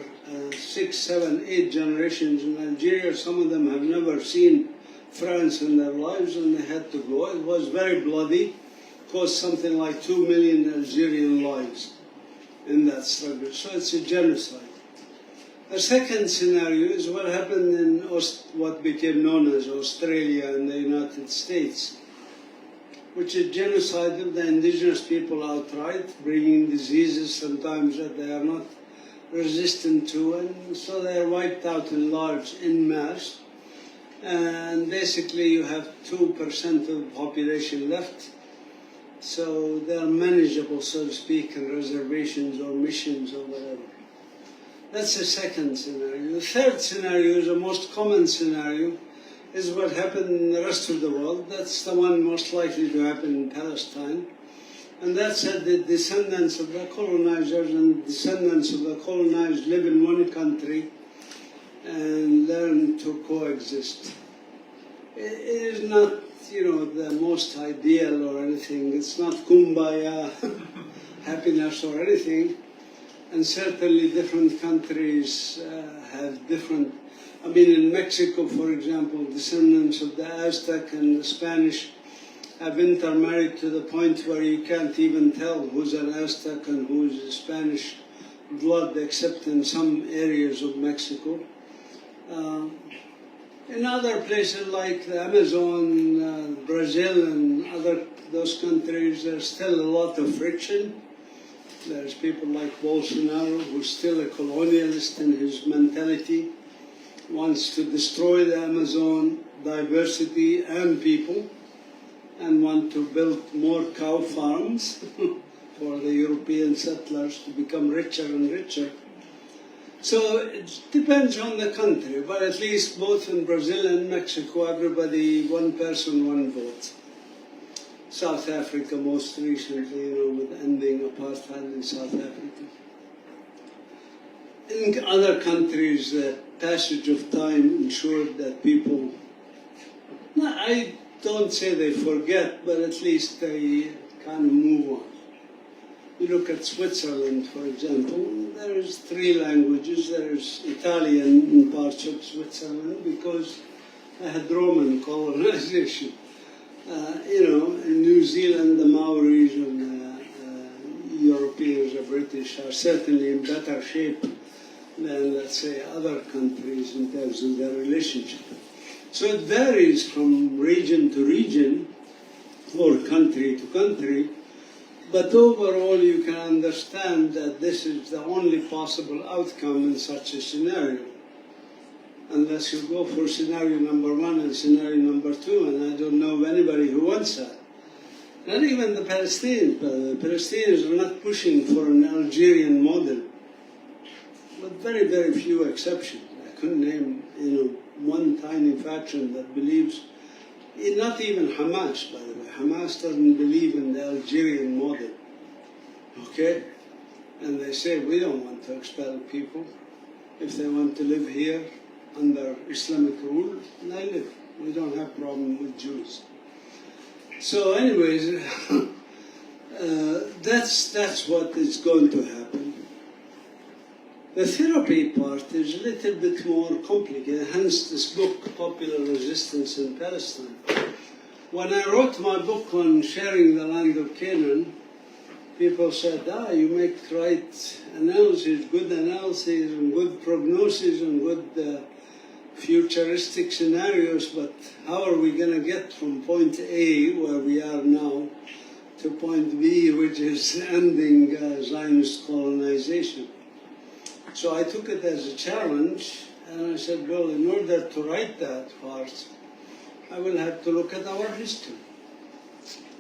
6, 7, 8 generations in Algeria. Some of them have never seen France in their lives, and they had to go. It was very bloody. Cost something like 2 million Algerian lives in that struggle. So it's a genocide. The second scenario is what happened in what became known as Australia and the United States, which is genocide of the indigenous people outright, bringing diseases sometimes that they are not resistant to, and so they are wiped out in large, en masse. And basically you have 2% of the population left. So they are manageable, so to speak, in reservations or missions or whatever. That's the second scenario. The third scenario is the most common scenario, is what happened in the rest of the world. That's the one most likely to happen in Palestine. And that's that the descendants of the colonizers and descendants of the colonized live in one country and learn to coexist. It is not, you know, the most ideal or anything. It's not kumbaya, happiness or anything. and certainly different countries have different. I mean, in Mexico, for example, descendants of the Aztec and the Spanish have intermarried to the point where you can't even tell who's an Aztec and who's a Spanish blood, except in some areas of Mexico. In other places like the Amazon, Brazil, and those countries, there's still a lot of friction. There's people like Bolsonaro, who's still a colonialist in his mentality, wants to destroy the Amazon diversity and people, and want to build more cow farms for the European settlers to become richer and richer. So it depends on the country, but at least both in Brazil and Mexico, everybody, one person, one vote. South Africa most recently, with ending apartheid in South Africa. In other countries, the passage of time ensured that people, I don't say they forget, but at least they kind of move on. You look at Switzerland, for example, there's 3 languages. There's Italian in parts of Switzerland because they had Roman colonization. In New Zealand, the Maoris and Europeans, the British, are certainly in better shape than, let's say, other countries in terms of their relationship. So it varies from region to region or country to country. But overall, you can understand that this is the only possible outcome in such a scenario. Unless you go for scenario number 1 and scenario number 2, and I don't know of anybody who wants that. Not even the Palestinians. The Palestinians are not pushing for an Algerian model, with very, very few exceptions. I couldn't name, one tiny faction that believes. Not even Hamas, by the way. Hamas doesn't believe in the Algerian model, okay? And they say, we don't want to expel people. If they want to live here under Islamic rule, they live. We don't have problem with Jews. So anyways, that's what is going to happen. The therapy part is a little bit more complicated, hence this book, Popular Resistance in Palestine. When I wrote my book on sharing the land of Canaan, people said, you make right analysis, good analysis, and good prognosis, and good futuristic scenarios, but how are we going to get from point A, where we are now, to point B, which is ending Zionist colonization? So I took it as a challenge, and I said, well, in order to write that part, I will have to look at our history.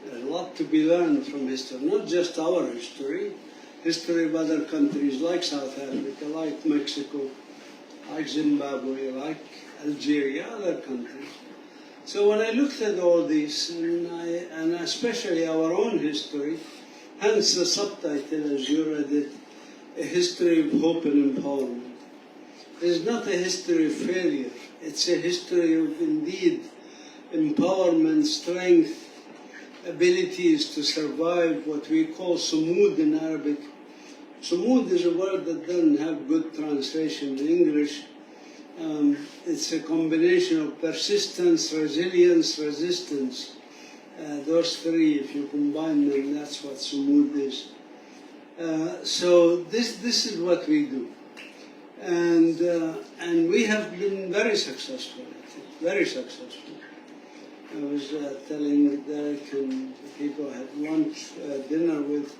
There's a lot to be learned from history, not just our history of other countries like South Africa, like Mexico, like Zimbabwe, like Algeria, other countries. So when I looked at all this, and especially our own history, hence the subtitle, as you read it, A History of Hope and Empowerment. It's not a history of failure. It's a history of, indeed, empowerment, strength, abilities to survive, what we call sumud in Arabic. Sumud is a word that doesn't have good translation in English. It's a combination of persistence, resilience, resistance. Those 3, if you combine them, that's what sumud is. So this is what we do, and we have been very successful at it, very successful. I was telling Derek and people had lunch, dinner with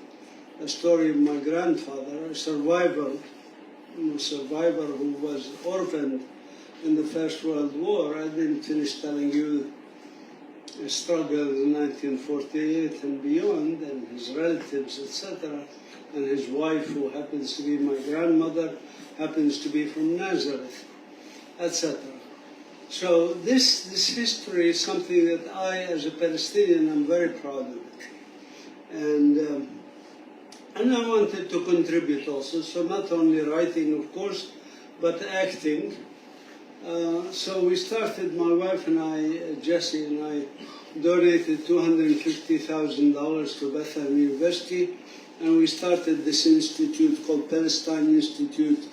a story of my grandfather, a survivor who was orphaned in the First World War. I didn't finish telling you the struggle in 1948 and beyond, and his relatives, etc. And his wife, who happens to be my grandmother, happens to be from Nazareth, etc. So this history is something that I, as a Palestinian, am very proud of it. And I wanted to contribute also, so not only writing, of course, but acting. So we started, my wife and I, Jessie and I, donated $250,000 to Bethel University and we started this institute called Palestine Institute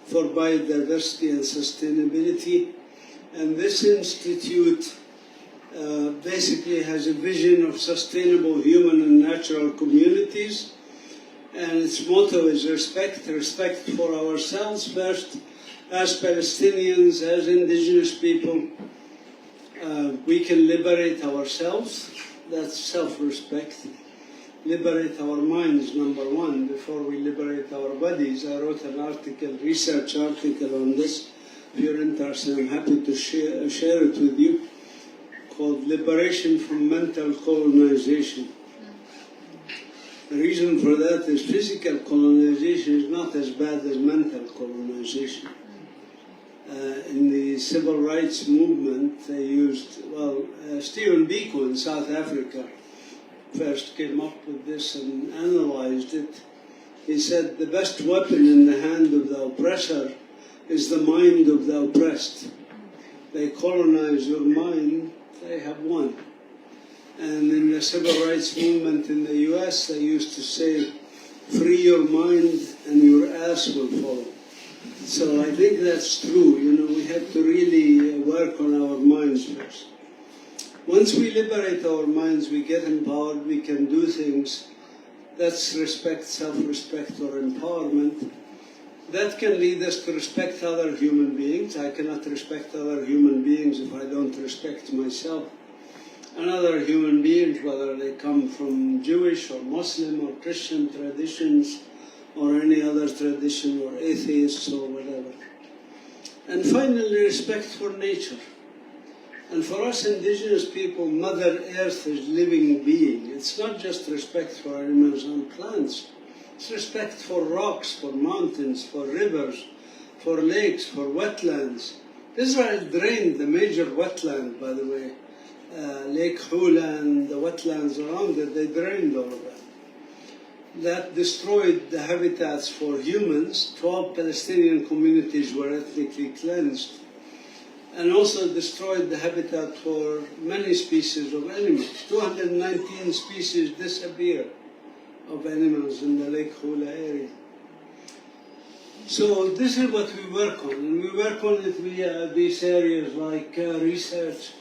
for Biodiversity and Sustainability. And this institute basically has a vision of sustainable human and natural communities. And its motto is respect for ourselves first, as Palestinians, as indigenous people. We can liberate ourselves, that's self-respect. Liberate our minds, number one, before we liberate our bodies. I wrote an article, research article on this. If you're interested, I'm happy to share it with you, called Liberation from Mental Colonization. The reason for that is physical colonization is not as bad as mental colonization. In the civil rights movement, they used, Stephen Biko in South Africa first came up with this and analyzed it. He said the best weapon in the hand of the oppressor is the mind of the oppressed. They colonize your mind, they have won. And in the civil rights movement in the US, they used to say, free your mind and your ass will follow. So I think that's true. You know, we have to really work on our minds first. Once we liberate our minds, we get empowered, we can do things. That's respect, self-respect, or empowerment. That can lead us to respect other human beings. I cannot respect other human beings if I don't respect myself. And other human beings, whether they come from Jewish or Muslim or Christian traditions, or any other tradition, or atheists, or whatever. And finally, respect for nature. And for us indigenous people, Mother Earth is living being. It's not just respect for animals and plants. It's respect for rocks, for mountains, for rivers, for lakes, for wetlands. Israel drained the major wetland, by the way. Lake Hula and the wetlands around it, they drained all of that. That destroyed the habitats for humans. 12 Palestinian communities were ethnically cleansed. And also destroyed the habitat for many species of animals. 219 species disappeared of animals in the Lake Hula area. So this is what we work on. And we work on it via these areas like research,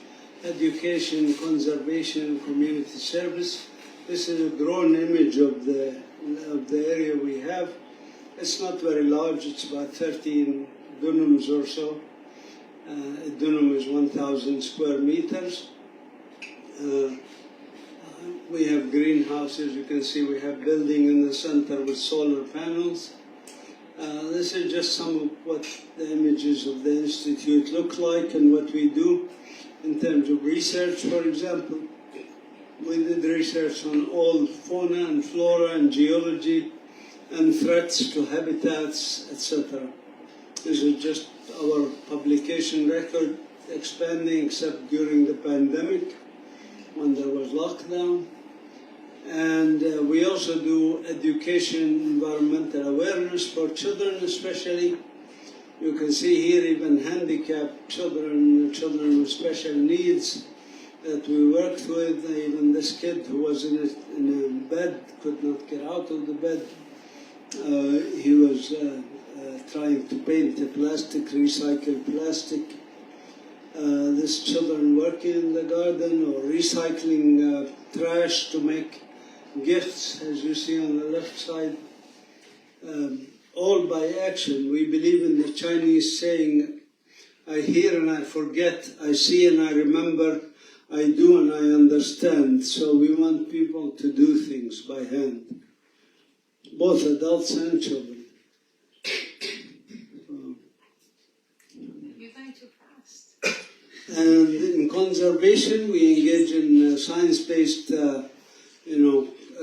education, conservation, community service. This is a drone image of the area we have. It's not very large, it's about 13 dunums or so. A dunum is 1,000 square meters. We have greenhouses, you can see we have building in the center with solar panels. This is just some of what the images of the Institute look like and what we do in terms of research, for example. We did research on all fauna and flora and geology and threats to habitats, etc. This is just our publication record expanding except during the pandemic when there was lockdown. And we also do education, environmental awareness for children especially. You can see here even handicapped children, children with special needs that we worked with. Even this kid who was in a bed, could not get out of the bed. He was trying to paint a plastic, recycled plastic. These children working in the garden or recycling trash to make gifts, as you see on the left side. All by action. We believe in the Chinese saying, I hear and I forget, I see and I remember, I do and I understand. So we want people to do things by hand, both adults and children. You're going too fast. And in conservation, we engage in science-based,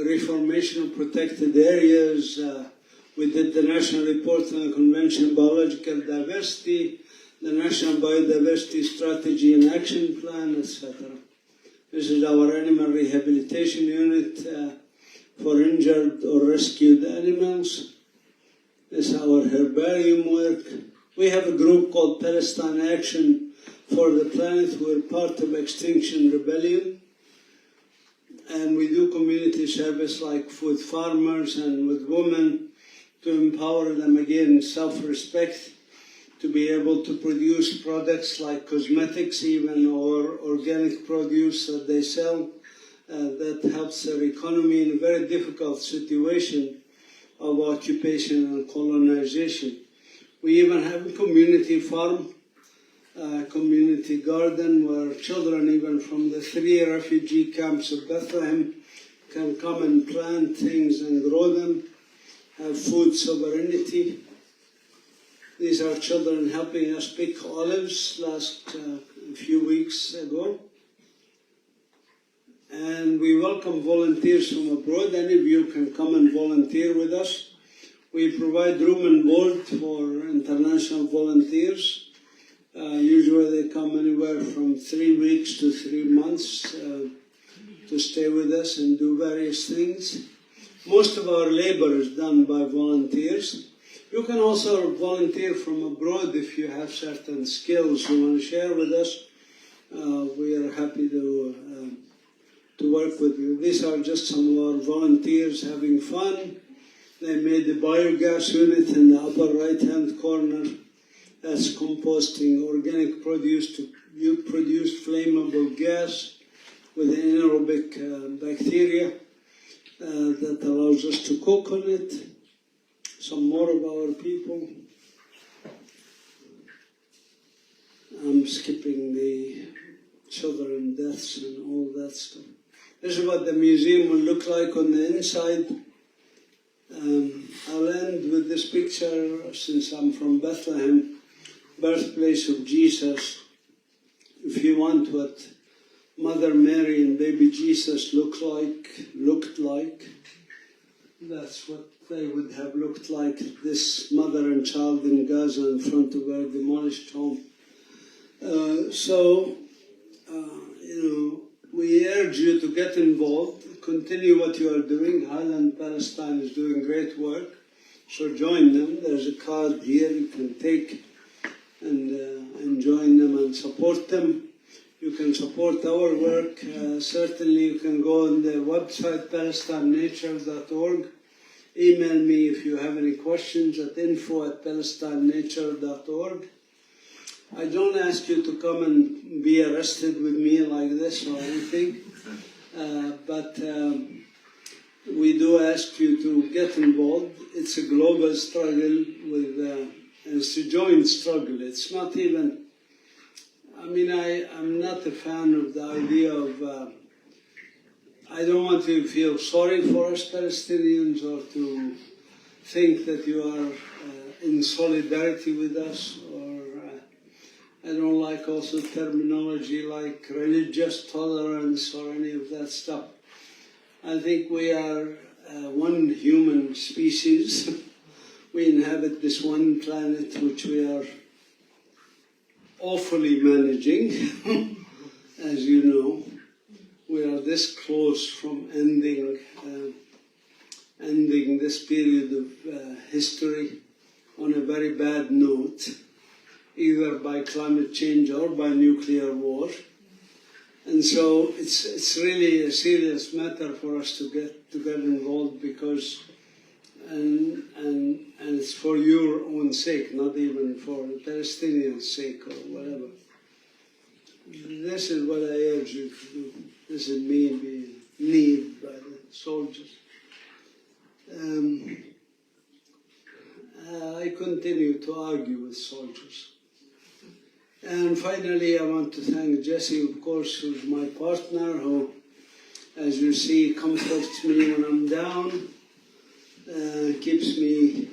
reformation of protected areas. We did the National Report on the Convention on Biological Diversity, the National Biodiversity Strategy and Action Plan, etc. This is our animal rehabilitation unit for injured or rescued animals. This is our herbarium work. We have a group called Palestine Action for the Planet. We're part of Extinction Rebellion. And we do community service like with farmers and with women to empower them again, self-respect, to be able to produce products like cosmetics even, or organic produce that they sell. That helps their economy in a very difficult situation of occupation and colonization. We even have a community farm, community garden, where children even from the 3 refugee camps of Bethlehem can come and plant things and grow them, have food sovereignty. These are children helping us pick olives last a few weeks ago. And we welcome volunteers from abroad. Any of you can come and volunteer with us. We provide room and board for international volunteers. Usually they come anywhere from 3 weeks to 3 months to stay with us and do various things. Most of our labor is done by volunteers. You can also volunteer from abroad if you have certain skills you want to share with us. We are happy to work with you. These are just some of our volunteers having fun. They made the biogas unit in the upper right-hand corner. That's composting organic produce to produce flammable gas with anaerobic bacteria that allows us to cook on it. Some more of our people. I'm skipping the children deaths and all that stuff. This is what the museum will look like on the inside. I'll end with this picture, since I'm from Bethlehem, birthplace of Jesus. If you want what Mother Mary and baby Jesus looked like, that's what they would have looked like, this mother and child in Gaza in front of her demolished home. We urge you to get involved, continue what you are doing. Highland Palestine is doing great work, so join them. There's a card here you can take and join them and support them. You can support our work. Certainly you can go on the website palestinenature.org. Email me if you have any questions at info@palestinenature.org. I don't ask you to come and be arrested with me like this or anything, but we do ask you to get involved. It's a global struggle and it's a joint struggle. It's not even, I'm not a fan of the idea of, I don't want to feel sorry for us Palestinians or to think that you are in solidarity with us, or I don't like also terminology like religious tolerance or any of that stuff. I think we are one human species. We inhabit this one planet which we are awfully managing, as you know. We are this close from ending this period of history on a very bad note, either by climate change or by nuclear war. And so it's really a serious matter for us to get involved, because and it's for your own sake, not even for the Palestinians' sake or whatever. This is what I urge you to do. This is me being kneed by the soldiers. I continue to argue with soldiers. And finally, I want to thank Jesse, of course, who's my partner, who, as you see, comforts me when I'm down, keeps me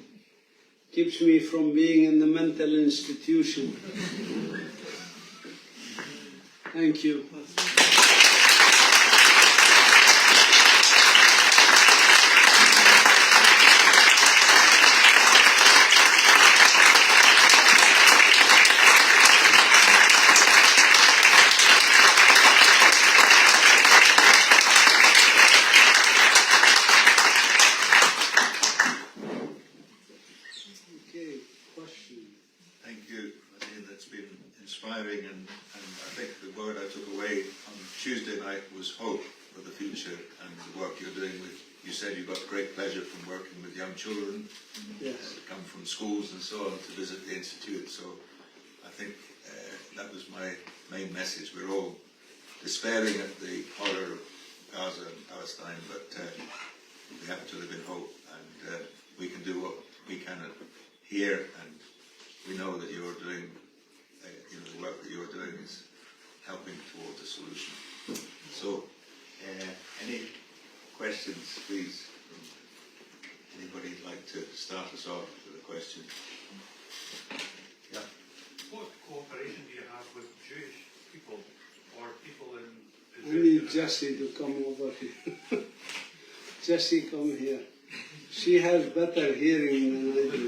from being in the mental institution. Thank you. Thank you, Mazin. That's been inspiring, and I think the word I took away on Tuesday night was hope. for the future and the work you're doing with. You said you got great pleasure from working with young children, Yes. come from schools and so on to visit the institute. So I think that was my main message. We're all despairing at the horror of Gaza and Palestine, but we have to live in hope, and we can do what we can here, and we know that you're doing, the work that you're doing is helping towards a solution. So, any questions, please? Anybody like to start us off with a question? Yeah. What cooperation do you have with Jewish people or people in I need Jessie to come over here. Jessie, come here. She has better hearing than I do.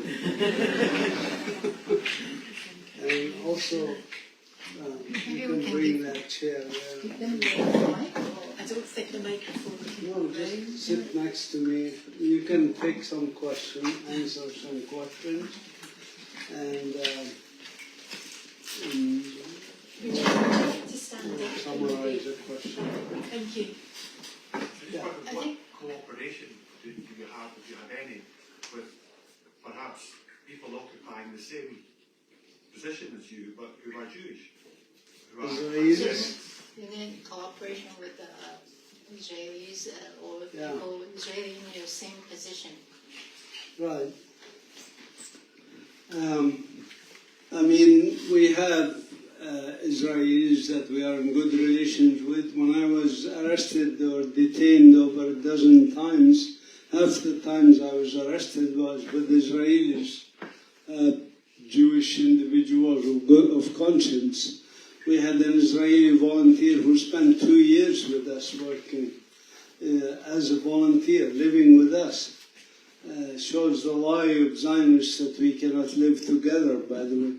And also, you can bring that chair there. I don't think the microphone can No, just sit next to me. You can pick some questions, answer some questions, and to stand up. summarize the question. Thank you. Yeah. What cooperation do you have, if you have any, with perhaps people occupying the same position as you, but who are Jewish? Who are Israelis? And then cooperation with the Israelis or with Yeah. people Israeli in your same position. Right. I mean, we have Israelis that we are in good relations with. When I was arrested or detained over a dozen times, half the times I was arrested was with Israelis, Jewish individuals of conscience. We had an Israeli volunteer who spent 2 years with us working as a volunteer, living with us. Shows the lie of Zionists that we cannot live together, by the way.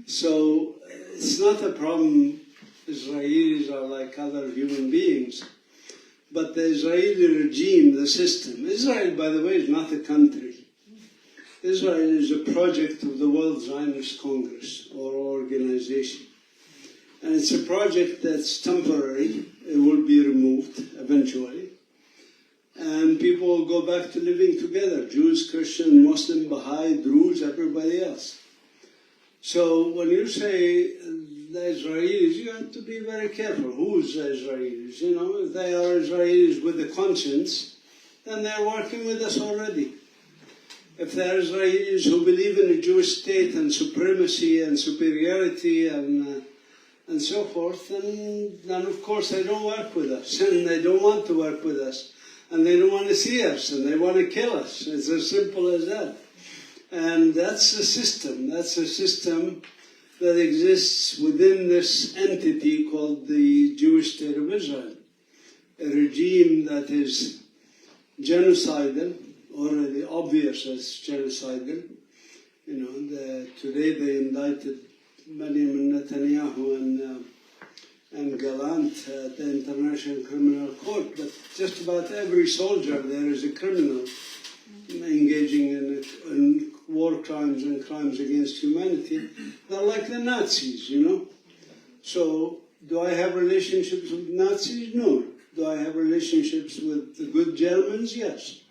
So it's not a problem. Israelis are like other human beings. But the Israeli regime, the system, Israel, by the way, is not a country. Israel is a project of the World Zionist Congress or organization. And it's a project that's temporary. It will be removed eventually. And people will go back to living together, Jews, Christian, Muslim, Baha'i, Druze, everybody else. So when you say the Israelis, you have to be very careful. Who's the Israelis? You know, if they are Israelis with a conscience, then they're working with us already. If they're Israelis who believe in a Jewish state and supremacy and superiority and so forth, then of course they don't work with us, and they don't want to work with us, and they don't want to see us, and they want to kill us. It's as simple as that. And that's the system. That's a system that exists within this entity called the Jewish State of Israel. A regime that is genocidal, already obvious as genocidal. You know, today they indicted Benjamin Netanyahu and Gallant at the International Criminal Court, but just about every soldier there is a criminal engaging in war crimes and crimes against humanity. They're like the Nazis, you know. So, do I have relationships with Nazis? No. Do I have relationships with the good Germans? Yes.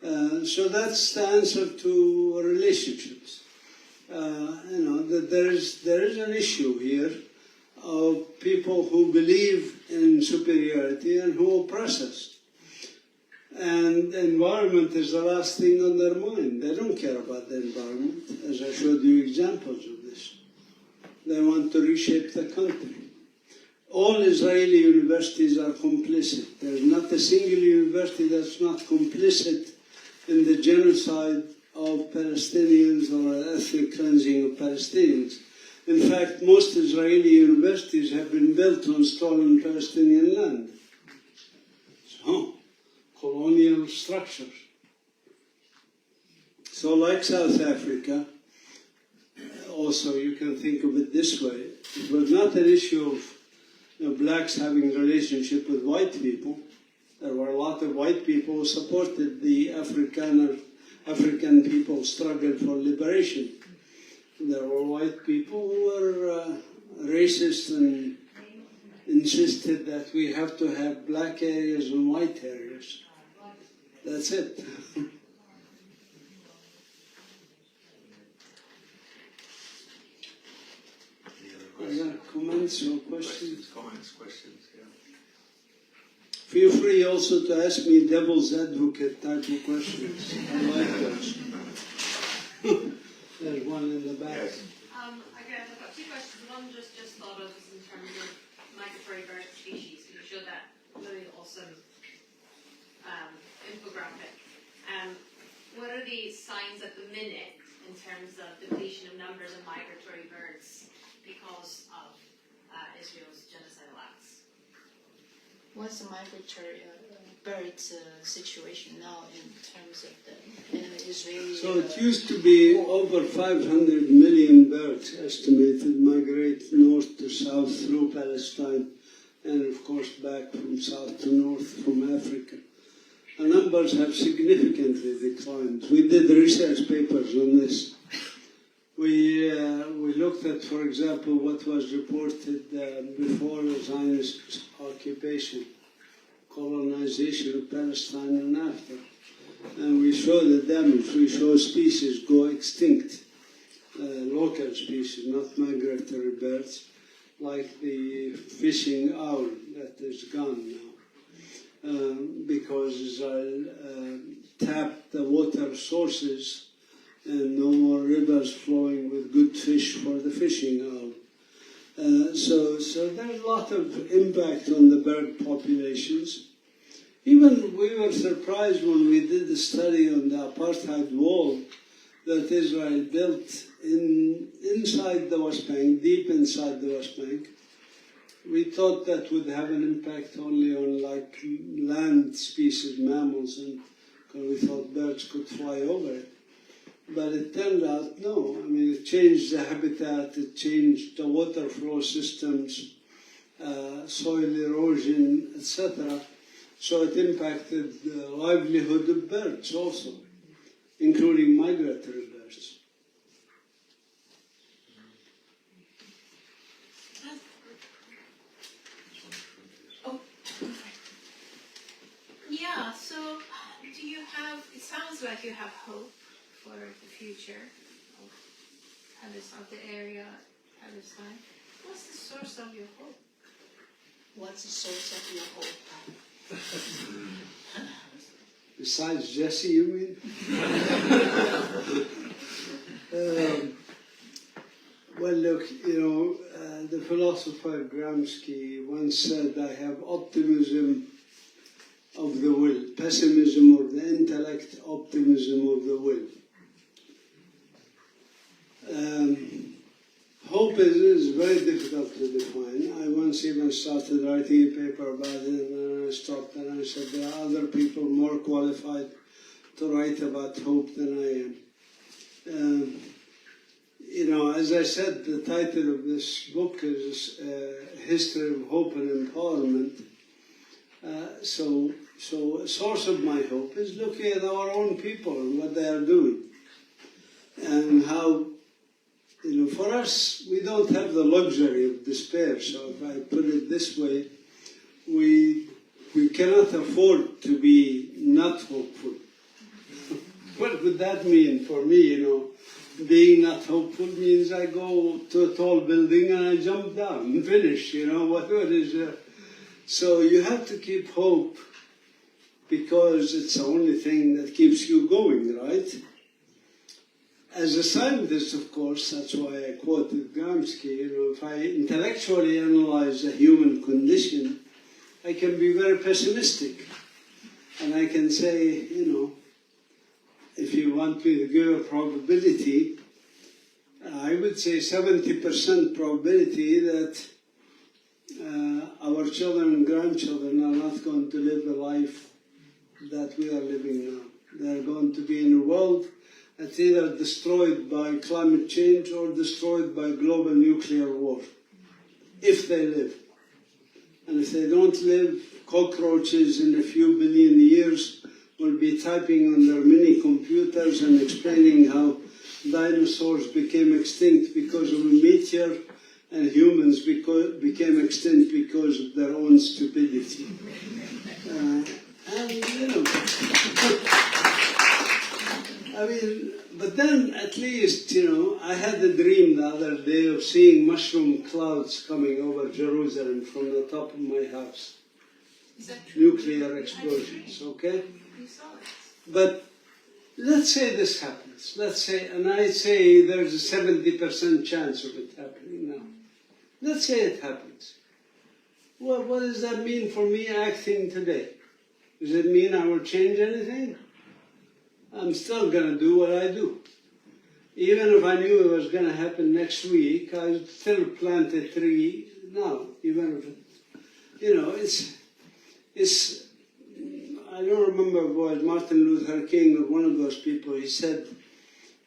So that's the answer to relationships. You know, that there is an issue here of people who believe in superiority and who oppress us. And the environment is the last thing on their mind. They don't care about the environment, as I showed you examples of this. They want to reshape the country. All Israeli universities are complicit. There's not a single university that's not complicit in the genocide of Palestinians or ethnic cleansing of Palestinians. In fact, most Israeli universities have been built on stolen Palestinian land. So, colonial structures. So like South Africa, also you can think of it this way. It was not an issue of blacks having a relationship with white people. There were a lot of white people who supported the African people's struggle for liberation. There were white people who were racist and insisted that we have to have black areas and white areas. That's it. Other comments or questions? Questions, yeah. Feel free also to ask me devil's advocate type of questions. I like those. There's one in the back. Yes. Okay, I've got two questions. One just thought of is in terms of migratory bird species. You showed that really awesome infographic. What are the signs at the minute in terms of depletion of numbers of migratory birds because of Israel's genocidal acts? What's the migratory birds situation now in terms of the Israeli? So it used to be over 500 million birds estimated migrate north to south through Palestine and of course back from south to north from Africa. The numbers have significantly declined. We did research papers on this. We looked at, for example, what was reported before the Zionist occupation, colonization of Palestine and after. And we show the damage. We show species go extinct, local species, not migratory birds, like the fishing owl that is gone now. Because Israel tapped the water sources and no more rivers flowing with good fish for the fishing owl. So there's a lot of impact on the bird populations. Even we were surprised when we did the study on the apartheid wall that Israel built inside the West Bank, deep inside the West Bank. We thought that would have an impact only on like land species, mammals, and we thought birds could fly over it. But it turned out no. I mean, it changed the habitat, it changed the water flow systems, soil erosion, etc. So it impacted the livelihood of birds also, including migratory birds. Yeah, so do you have, it sounds like you have hope for the future of Palestine, of the area Palestine. What's the source of your hope? What's the source of your hope? Besides Jesse, you mean? Well, look, the philosopher Qumsiyeh once said, I have optimism of the will, pessimism of the intellect, optimism of the will. Hope is very difficult to define. I once even started writing a paper about it, and then I stopped and I said there are other people more qualified to write about hope than I am. As I said, the title of this book is History of Hope and Empowerment. So a source of my hope is looking at our own people and what they are doing. And how, for us, we don't have the luxury of despair. So if I put it this way, we cannot afford to be not hopeful. What would that mean for me, Being not hopeful means I go to a tall building and I jump down and finish, what is So you have to keep hope because it's the only thing that keeps you going, right? As a scientist, of course, that's why I quoted Qumsiyeh, if I intellectually analyze the human condition, I can be very pessimistic. And I can say, if you want me to give a probability, I would say 70% probability that our children and grandchildren are not going to live the life that we are living now. They are going to be in a world that's either destroyed by climate change or destroyed by global nuclear war, if they live. And if they don't live, cockroaches in a few billion years will be typing on their mini computers and explaining how dinosaurs became extinct because of a meteor and humans became extinct because of their own stupidity. And, you know, I mean, but then at least, you know, I had a dream the other day of seeing mushroom clouds coming over Jerusalem from the top of my house. Is that true? Nuclear explosions, okay? You saw it. But let's say this happens. Let's say, and I say there's a 70% chance of it happening now. Let's say it happens. Well, what does that mean for me acting today? Does it mean I will change anything? I'm still going to do what I do. Even if I knew it was going to happen next week, I would still plant a tree now. Even if it, you know, it's. I don't remember what Martin Luther King or one of those people. He said,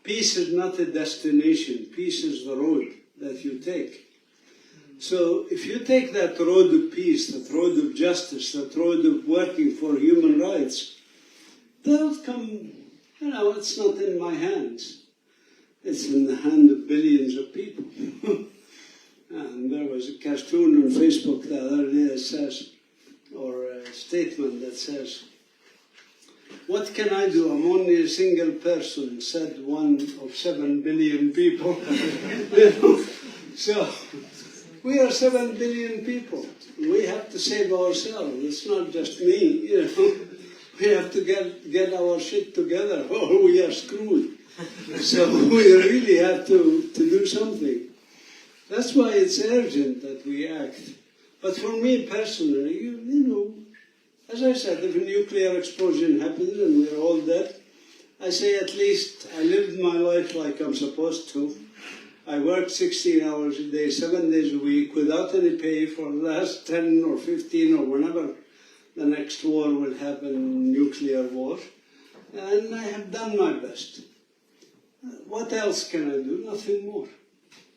"Peace is not a destination. Peace is the road that you take." So if you take that road of peace, that road of justice, that road of working for human rights, that will come. You know, it's not in my hands. It's in the hand of billions of people. And there was a cartoon on Facebook the other day that says, or a statement that says, "What can I do? I'm only a single person," said one of 7 billion people. You know? So, we are 7 billion people. We have to save ourselves. It's not just me, you know. We have to get our shit together or we are screwed. So we really have to do something. That's why it's urgent that we act. But for me personally, you know, as I said, if a nuclear explosion happens and we're all dead, I say at least I lived my life like I'm supposed to. I worked 16 hours a day, 7 days a week, without any pay for the last 10 or 15 or whenever the next war will happen, nuclear war. And I have done my best. What else can I do? Nothing more.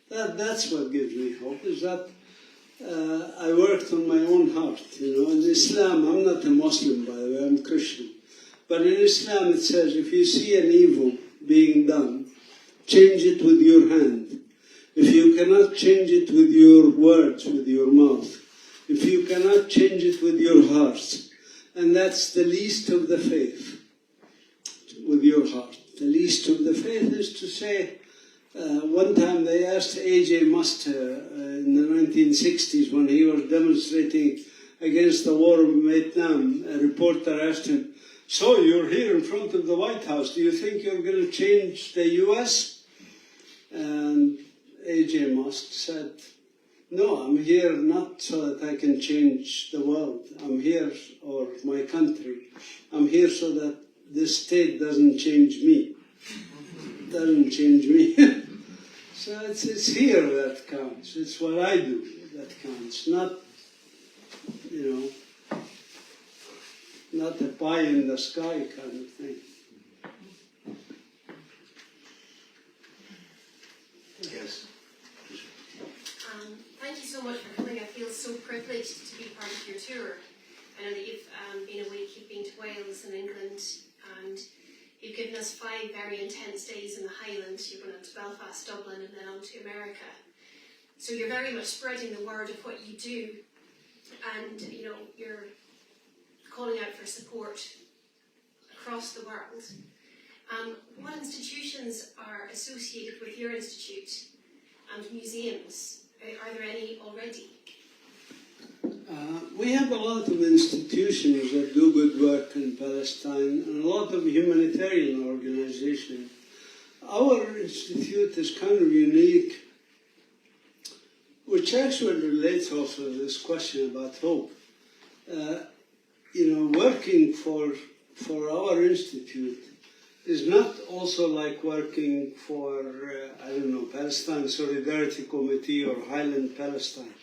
That's what gives me hope, is that I worked on my own heart. You know, in Islam, I'm not a Muslim, by the way, I'm Christian. But in Islam it says, if you see an evil being done, change it with your hand. If you cannot change it with your words, with your mouth, if you cannot change it with your heart, and that's the least of the faith, with your heart. The least of the faith is to say, one time they asked A.J. Muster in the 1960s when he was demonstrating against the war of Vietnam, a reporter asked him, "So you're here in front of the White House, do you think you're going to change the US? And A.J. Musk said, "No, I'm here not so that I can change the world. I'm here, or my country. I'm here so that this state doesn't change me. Doesn't change me." So it's here that counts. It's what I do that counts, not, you know, not a pie in the sky kind of thing. Yes. Thank you so much for coming. I feel so privileged to be part of your tour. I know that you've been away, you've been to Wales and England, and you've given us 5 very intense days in the Highlands. You went on to Belfast, Dublin, and then on to America. So you're very much spreading the word of what you do, and you know, you're calling out for support across the world. What institutions are associated with your institute and museums? Are there any already? We have a lot of institutions that do good work in Palestine and a lot of humanitarian organizations. Our institute is kind of unique, which actually relates also to this question about hope. You know, working for our institute is not also like working for, I don't know, Palestine Solidarity Committee or Highland Palestine.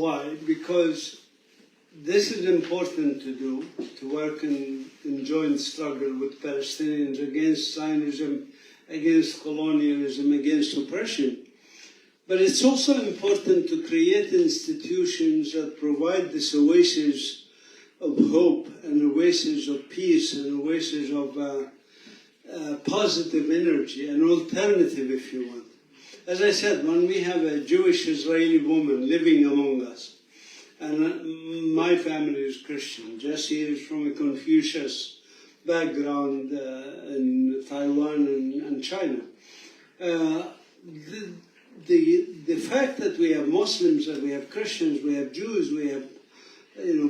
Why? Because this is important to do, to work in joint struggle with Palestinians against Zionism, against colonialism, against oppression. But it's also important to create institutions that provide this oasis of hope and oasis of peace and oasis of positive energy, an alternative, if you want. as I said, when we have a Jewish Israeli woman living among us, and my family is Christian, Jesse is from a Confucius background in Taiwan and China. The fact that we have Muslims, that we have Christians, we have Jews, we have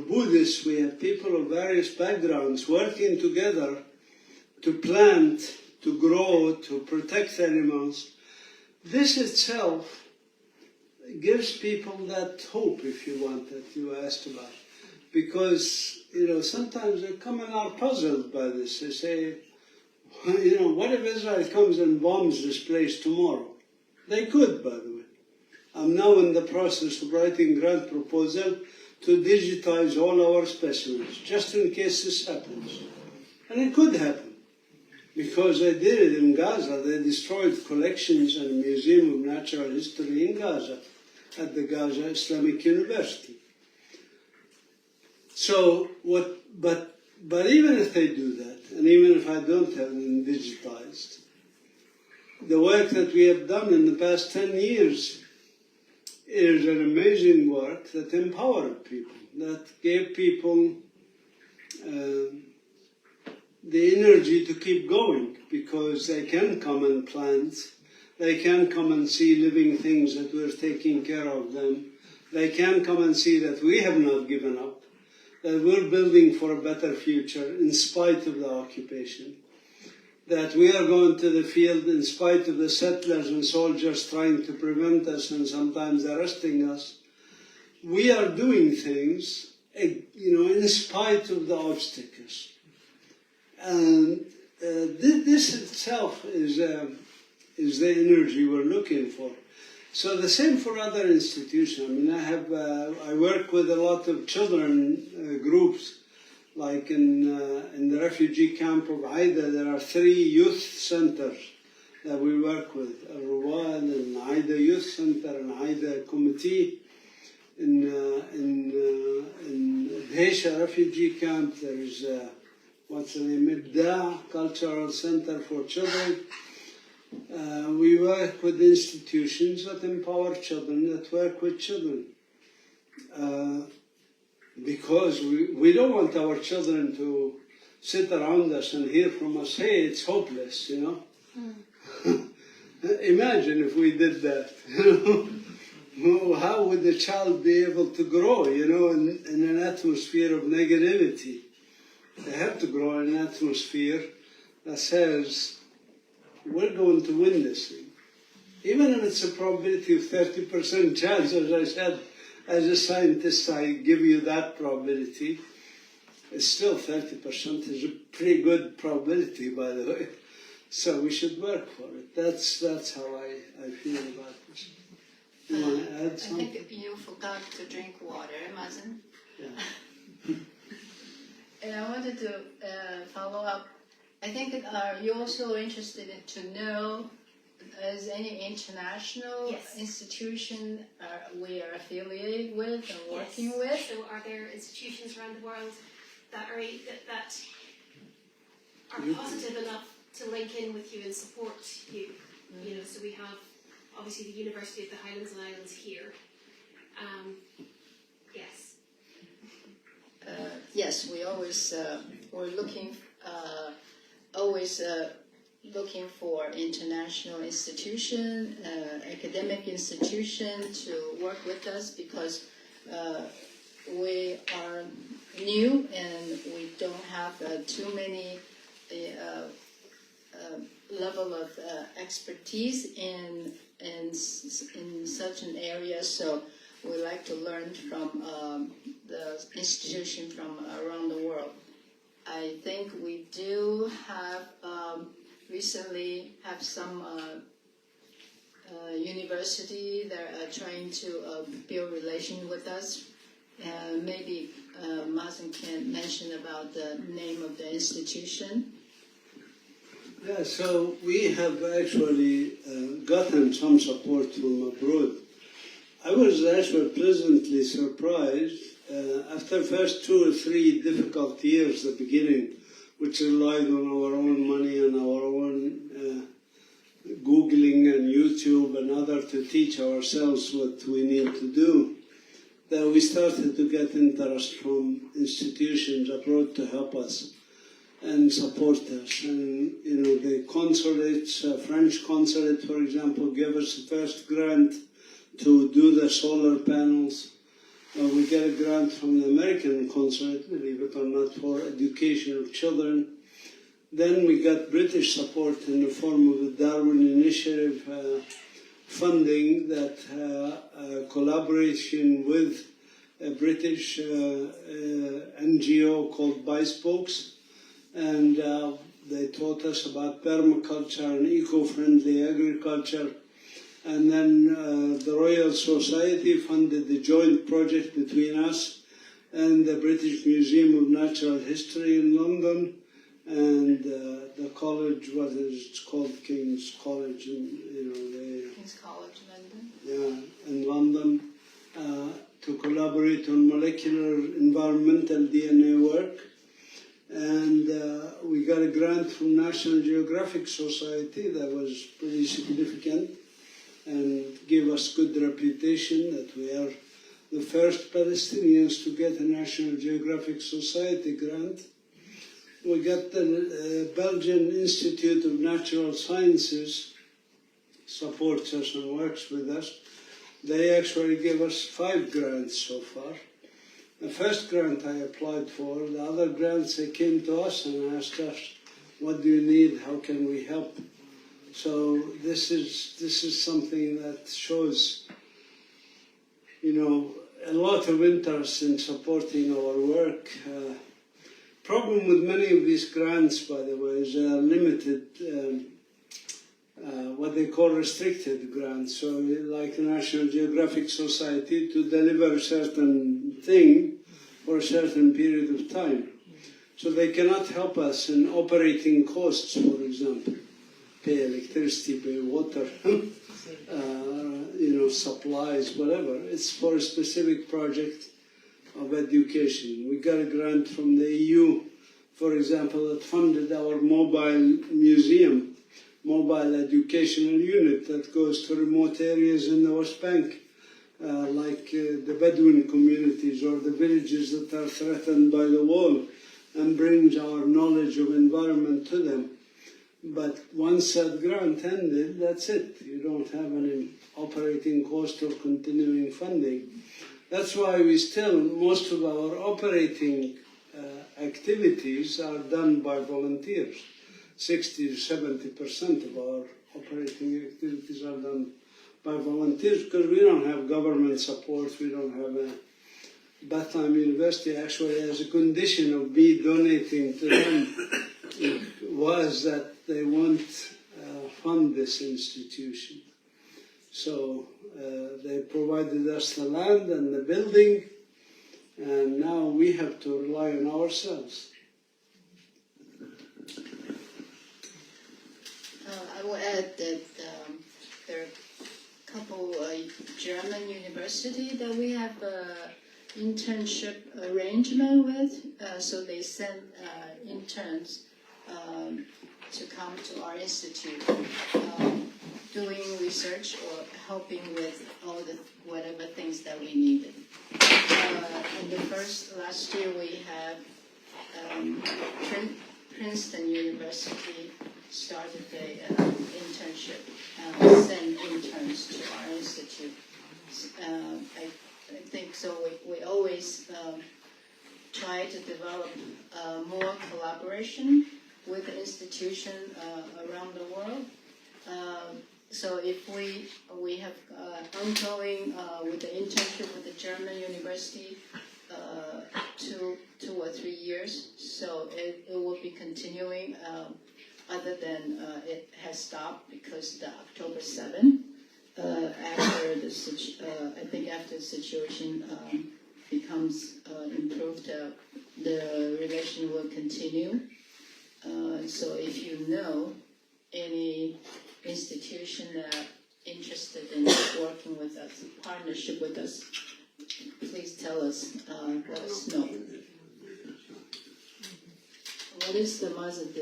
Buddhists, we have people of various backgrounds working together to plant, to grow, to protect animals, this itself gives people that hope, if you want, that you asked about. Because, sometimes they come and are puzzled by this. They say, what if Israel comes and bombs this place tomorrow? They could, by the way. I'm now in the process of writing grant proposal to digitize all our specimens, just in case this happens. And it could happen, because they did it in Gaza. They destroyed collections and a museum of natural history in Gaza, at the Gaza Islamic University. So, but even if they do that, and even if I don't have them digitized, the work that we have done in the past 10 years is an amazing work that empowered people, that gave people the energy to keep going, because they can come and plant, they can come and see living things that we're taking care of them, they can come and see that we have not given up, that we're building for a better future in spite of the occupation, that we are going to the field in spite of the settlers and soldiers trying to prevent us and sometimes arresting us. We are doing things, in spite of the obstacles. And this itself is the energy we're looking for. So the same for other institutions. I mean, I work with a lot of children groups, like in the refugee camp of Aida. There are 3 youth centers that we work with: Ruwad and Aida Youth Center and Aida Committee. In Dheisha refugee camp, there is Ibda Cultural Center for Children. We work with institutions that empower children, that work with children. Because we don't want our children to sit around us and hear from us, hey, it's hopeless, Imagine if we did that, How would the child be able to grow, in an atmosphere of negativity? They have to grow in an atmosphere that says, we're going to win this thing. Even if it's a probability of 30% chance, as I said, as a scientist, I give you that probability. It's still 30% is a pretty good probability, by the way. So we should work for it. That's how I feel about this. You want to add something? I think you forgot to drink water, Mazin. Yeah. And I wanted to follow up. I think you're also interested to know, is any international institution we are affiliated with and working with? So are there institutions around the world that are positive enough to link in with you and support you? So we have obviously the University of the Highlands and Islands here. Yes. Yes, we always we're looking looking for international institution, academic institution to work with us, because we are new and we don't have too many level of expertise in such an area. So we like to learn from the institution from around the world. I think we do have recently have some university that are trying to build relation with us. Maybe Mazin can mention about the name of the institution. Yeah, so we have actually gotten some support from abroad. I was actually pleasantly surprised after first 2 or 3 difficult years at the beginning, which relied on our own money and our own Googling and YouTube and other start to teach ourselves what we need to do, that we started to get interest from institutions abroad to help us and support us. And the consulates, French consulate, for example, gave us the first grant to do the solar panels. We get a grant from the American consulate, believe it or not, for education of children. Then we got British support in the form of the Darwin Initiative funding, that collaboration with a British NGO called Bispokes, and they taught us about permaculture and eco-friendly agriculture. And then the Royal Society funded the joint project between us and the British Museum of Natural History in London, and the college, what is it called, King's College, King's College London. Yeah, in London, to collaborate on molecular environmental DNA work. And we got a grant from National Geographic Society that was pretty significant and gave us good reputation, that we are the first Palestinians to get a National Geographic Society grant. We got the Belgian Institute of Natural Sciences supports us and works with us. They actually gave us 5 grants so far. The first grant I applied for, the other grants, they came to us and asked us, what do you need, how can we help? So this is something that shows, a lot of interest in supporting our work. Problem with many of these grants, by the way, is they are limited, what they call restricted grants. So like the National Geographic Society, to deliver a certain thing for a certain period of time. So they cannot help us in operating costs, for example. Pay electricity, pay water, supplies, whatever. It's for a specific project of education. We got a grant from the EU, for example, that funded our mobile museum, mobile educational unit that goes to remote areas in the West Bank, like the Bedouin communities or the villages that are threatened by the wall, and brings our knowledge of environment to them. But once that grant ended, that's it. You don't have any operating cost or continuing funding. That's why most of our operating activities are done by volunteers. 60 to 70% of our operating activities are done by volunteers, because we don't have government support, we don't have a Batham University. Actually, as a condition of me donating to them, was that they won't fund this institution. So they provided us the land and the building, and now we have to rely on ourselves. I will add that there are a couple German universities that we have internship arrangement with, so they send interns to come to our institute, doing research or helping with all the whatever things that we needed. In the last year we had Princeton University started an internship and send interns to our institute. I think so. We always try to develop more collaboration with the institution around the world. So if we have ongoing with the internship with the German university 2 or 3 years, so it will be continuing. Other than it has stopped because the October 7th, after the situation becomes improved, the relation will continue. So if you know any institution that are interested in working with us, partnership with us, please tell us, let us know. What is the Mazin,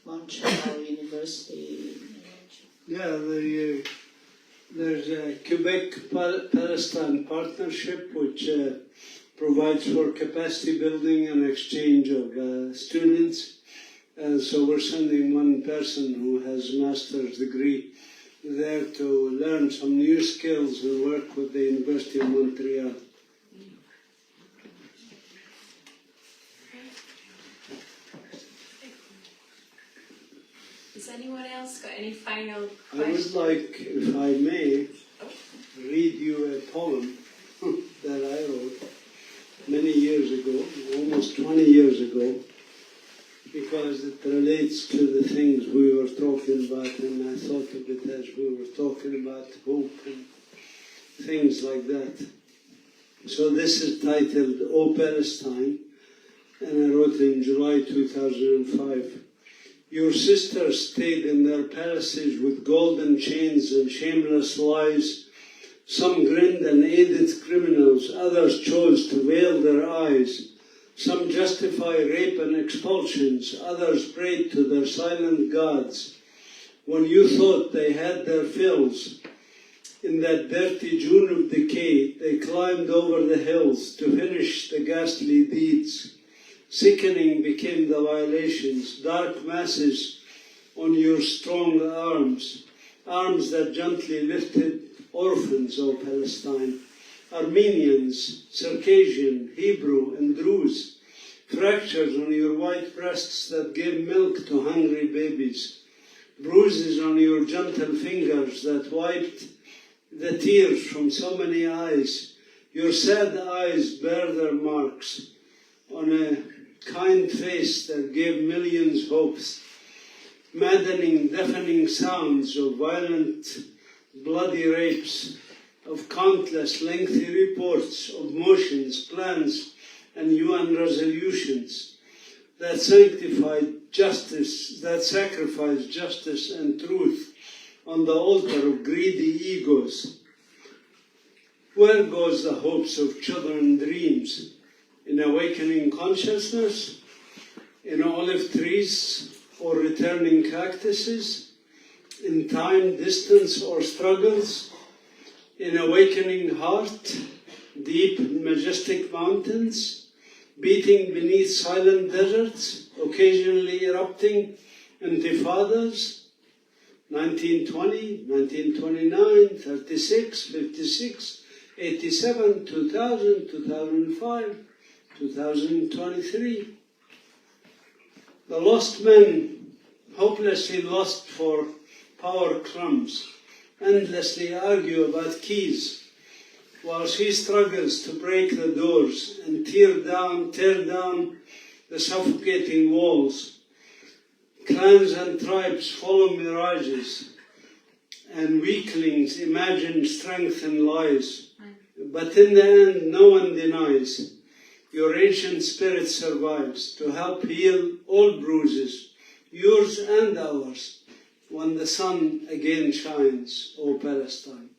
Montreal University? Yeah, There's a Quebec-Palestine partnership which provides for capacity building and exchange of students. And so we're sending one person who has a master's degree there to learn some new skills and work with the University of Montreal. Has anyone else got any final I would questions? like, if I may, read you a poem that I wrote many years ago, almost 20 years ago, because it relates to the things we were talking about, and I thought of it as we were talking about hope and things like that. So this is titled O Palestine, and I wrote it in July 2005. Your sisters stayed in their palaces with golden chains and shameless lies. Some grinned and aided criminals, others chose to veil their eyes. Some justify rape and expulsions, others prayed to their silent gods. When you thought they had their fills, in that dirty June of decay, they climbed over the hills to finish the ghastly deeds. Sickening became the violations, dark masses on your strong arms, arms that gently lifted orphans, O Palestine, Armenians, Circassian, Hebrew, and Druze, fractures on your white breasts that gave milk to hungry babies, bruises on your gentle fingers that wiped the tears from so many eyes. Your sad eyes bear their marks on a kind face that gave millions hopes. Maddening, deafening sounds of violent, bloody rapes, of countless lengthy reports of motions, plans, and UN resolutions that sanctified justice, that sacrificed justice and truth on the altar of greedy egos. Where goes the hopes of children's dreams? In awakening consciousness, in olive trees or returning cactuses, in time, distance, or struggles, in awakening heart, deep majestic mountains, beating beneath silent deserts, occasionally erupting intifadas, 1920, 1929, 36, 56, 87, 2000, 2005, 2023. The lost men, hopelessly lost for power crumbs, endlessly argue about keys, while she struggles to break the doors and tear down the suffocating walls. Clans and tribes follow mirages, and weaklings imagine strength and lies. But in the end, no one denies your ancient spirit survives to help heal all bruises, yours and ours, when the sun again shines, O Palestine.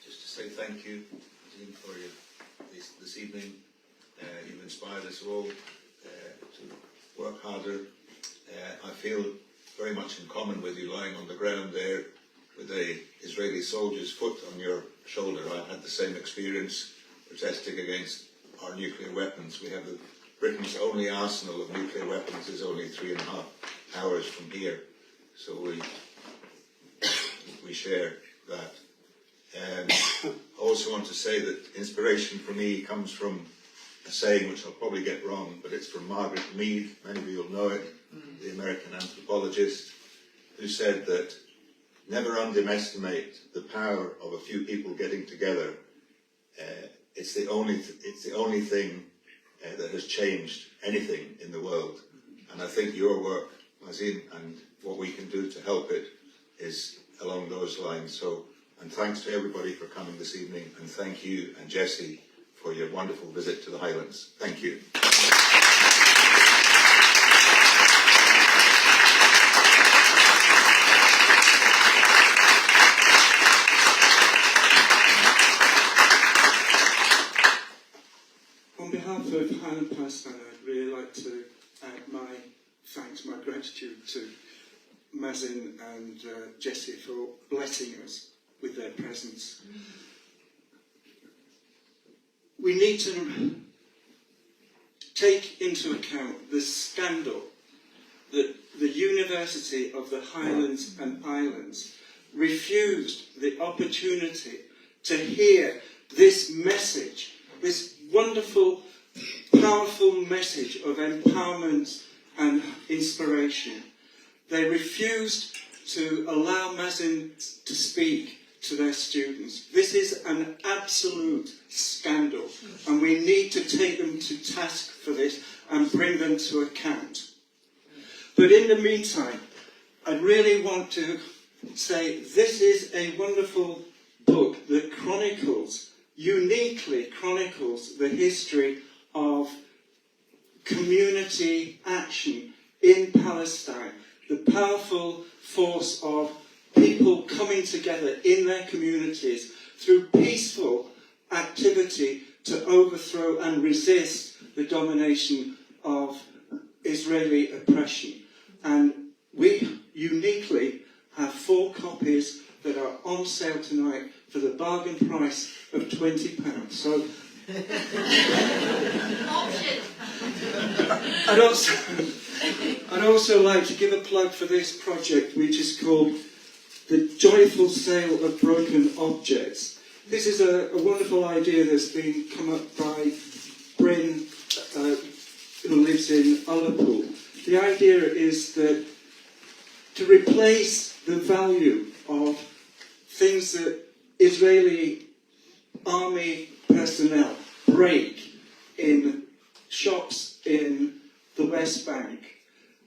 Just to say thank you, Mazin, for this evening. You've inspired us all to work harder. I feel very much in common with you, lying on the ground there with a Israeli soldier's foot on your shoulder. I had the same experience protesting against our nuclear weapons. We have Britain's only arsenal of nuclear weapons is only 3.5 hours from here, so we share that. I also want to say that inspiration for me comes from a saying which I'll probably get wrong, but it's from Margaret Mead. Many of you will know it, the American anthropologist, who said that never underestimate the power of a few people getting together. It's the only thing that has changed anything in the world. And I think your work, Mazin, and what we can do to help it is along those lines. So, and thanks to everybody for coming this evening, and thank you and Jesse for your wonderful visit to the Highlands. Thank you. Palestine, I'd really like to add my thanks, my gratitude to Mazin and Jessie for blessing us with their presence. We need to take into account the scandal that the University of the Highlands and Islands refused the opportunity to hear this message, this wonderful, powerful message of empowerment and inspiration. They refused to allow Mazin to speak to their students. This is an absolute scandal, and we need to take them to task for this and bring them to account. But in the meantime, I really want to say this is a wonderful book that uniquely chronicles the history of community action in Palestine, the powerful force of people coming together in their communities through peaceful activity to overthrow and resist the domination of Israeli oppression. And we uniquely have 4 copies that are on sale tonight for the bargain price of £20. So I'd also like to give a plug for this project, which is called The Joyful Sale of Broken Objects. This is a wonderful idea that's been come up by Bryn, who lives in Ullapool. The idea is that to replace the value of things that Israeli army personnel break in shops in the West Bank,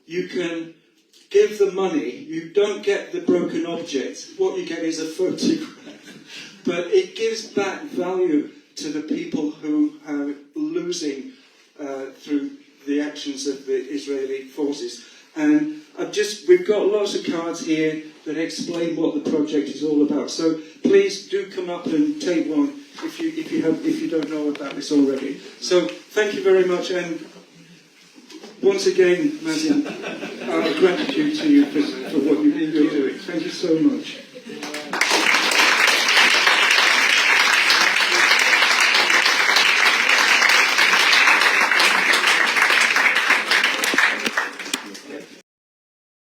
you can give the money. You don't get the broken object. What you get is a photograph. But it gives back value to the people who are losing through the actions of the Israeli forces. And we've got lots of cards here that explain what the project is all about. So please do come up and take one if you don't know about this already. So thank you very much, and once again, Mazin, our gratitude to you for what you're doing. Thank you so much.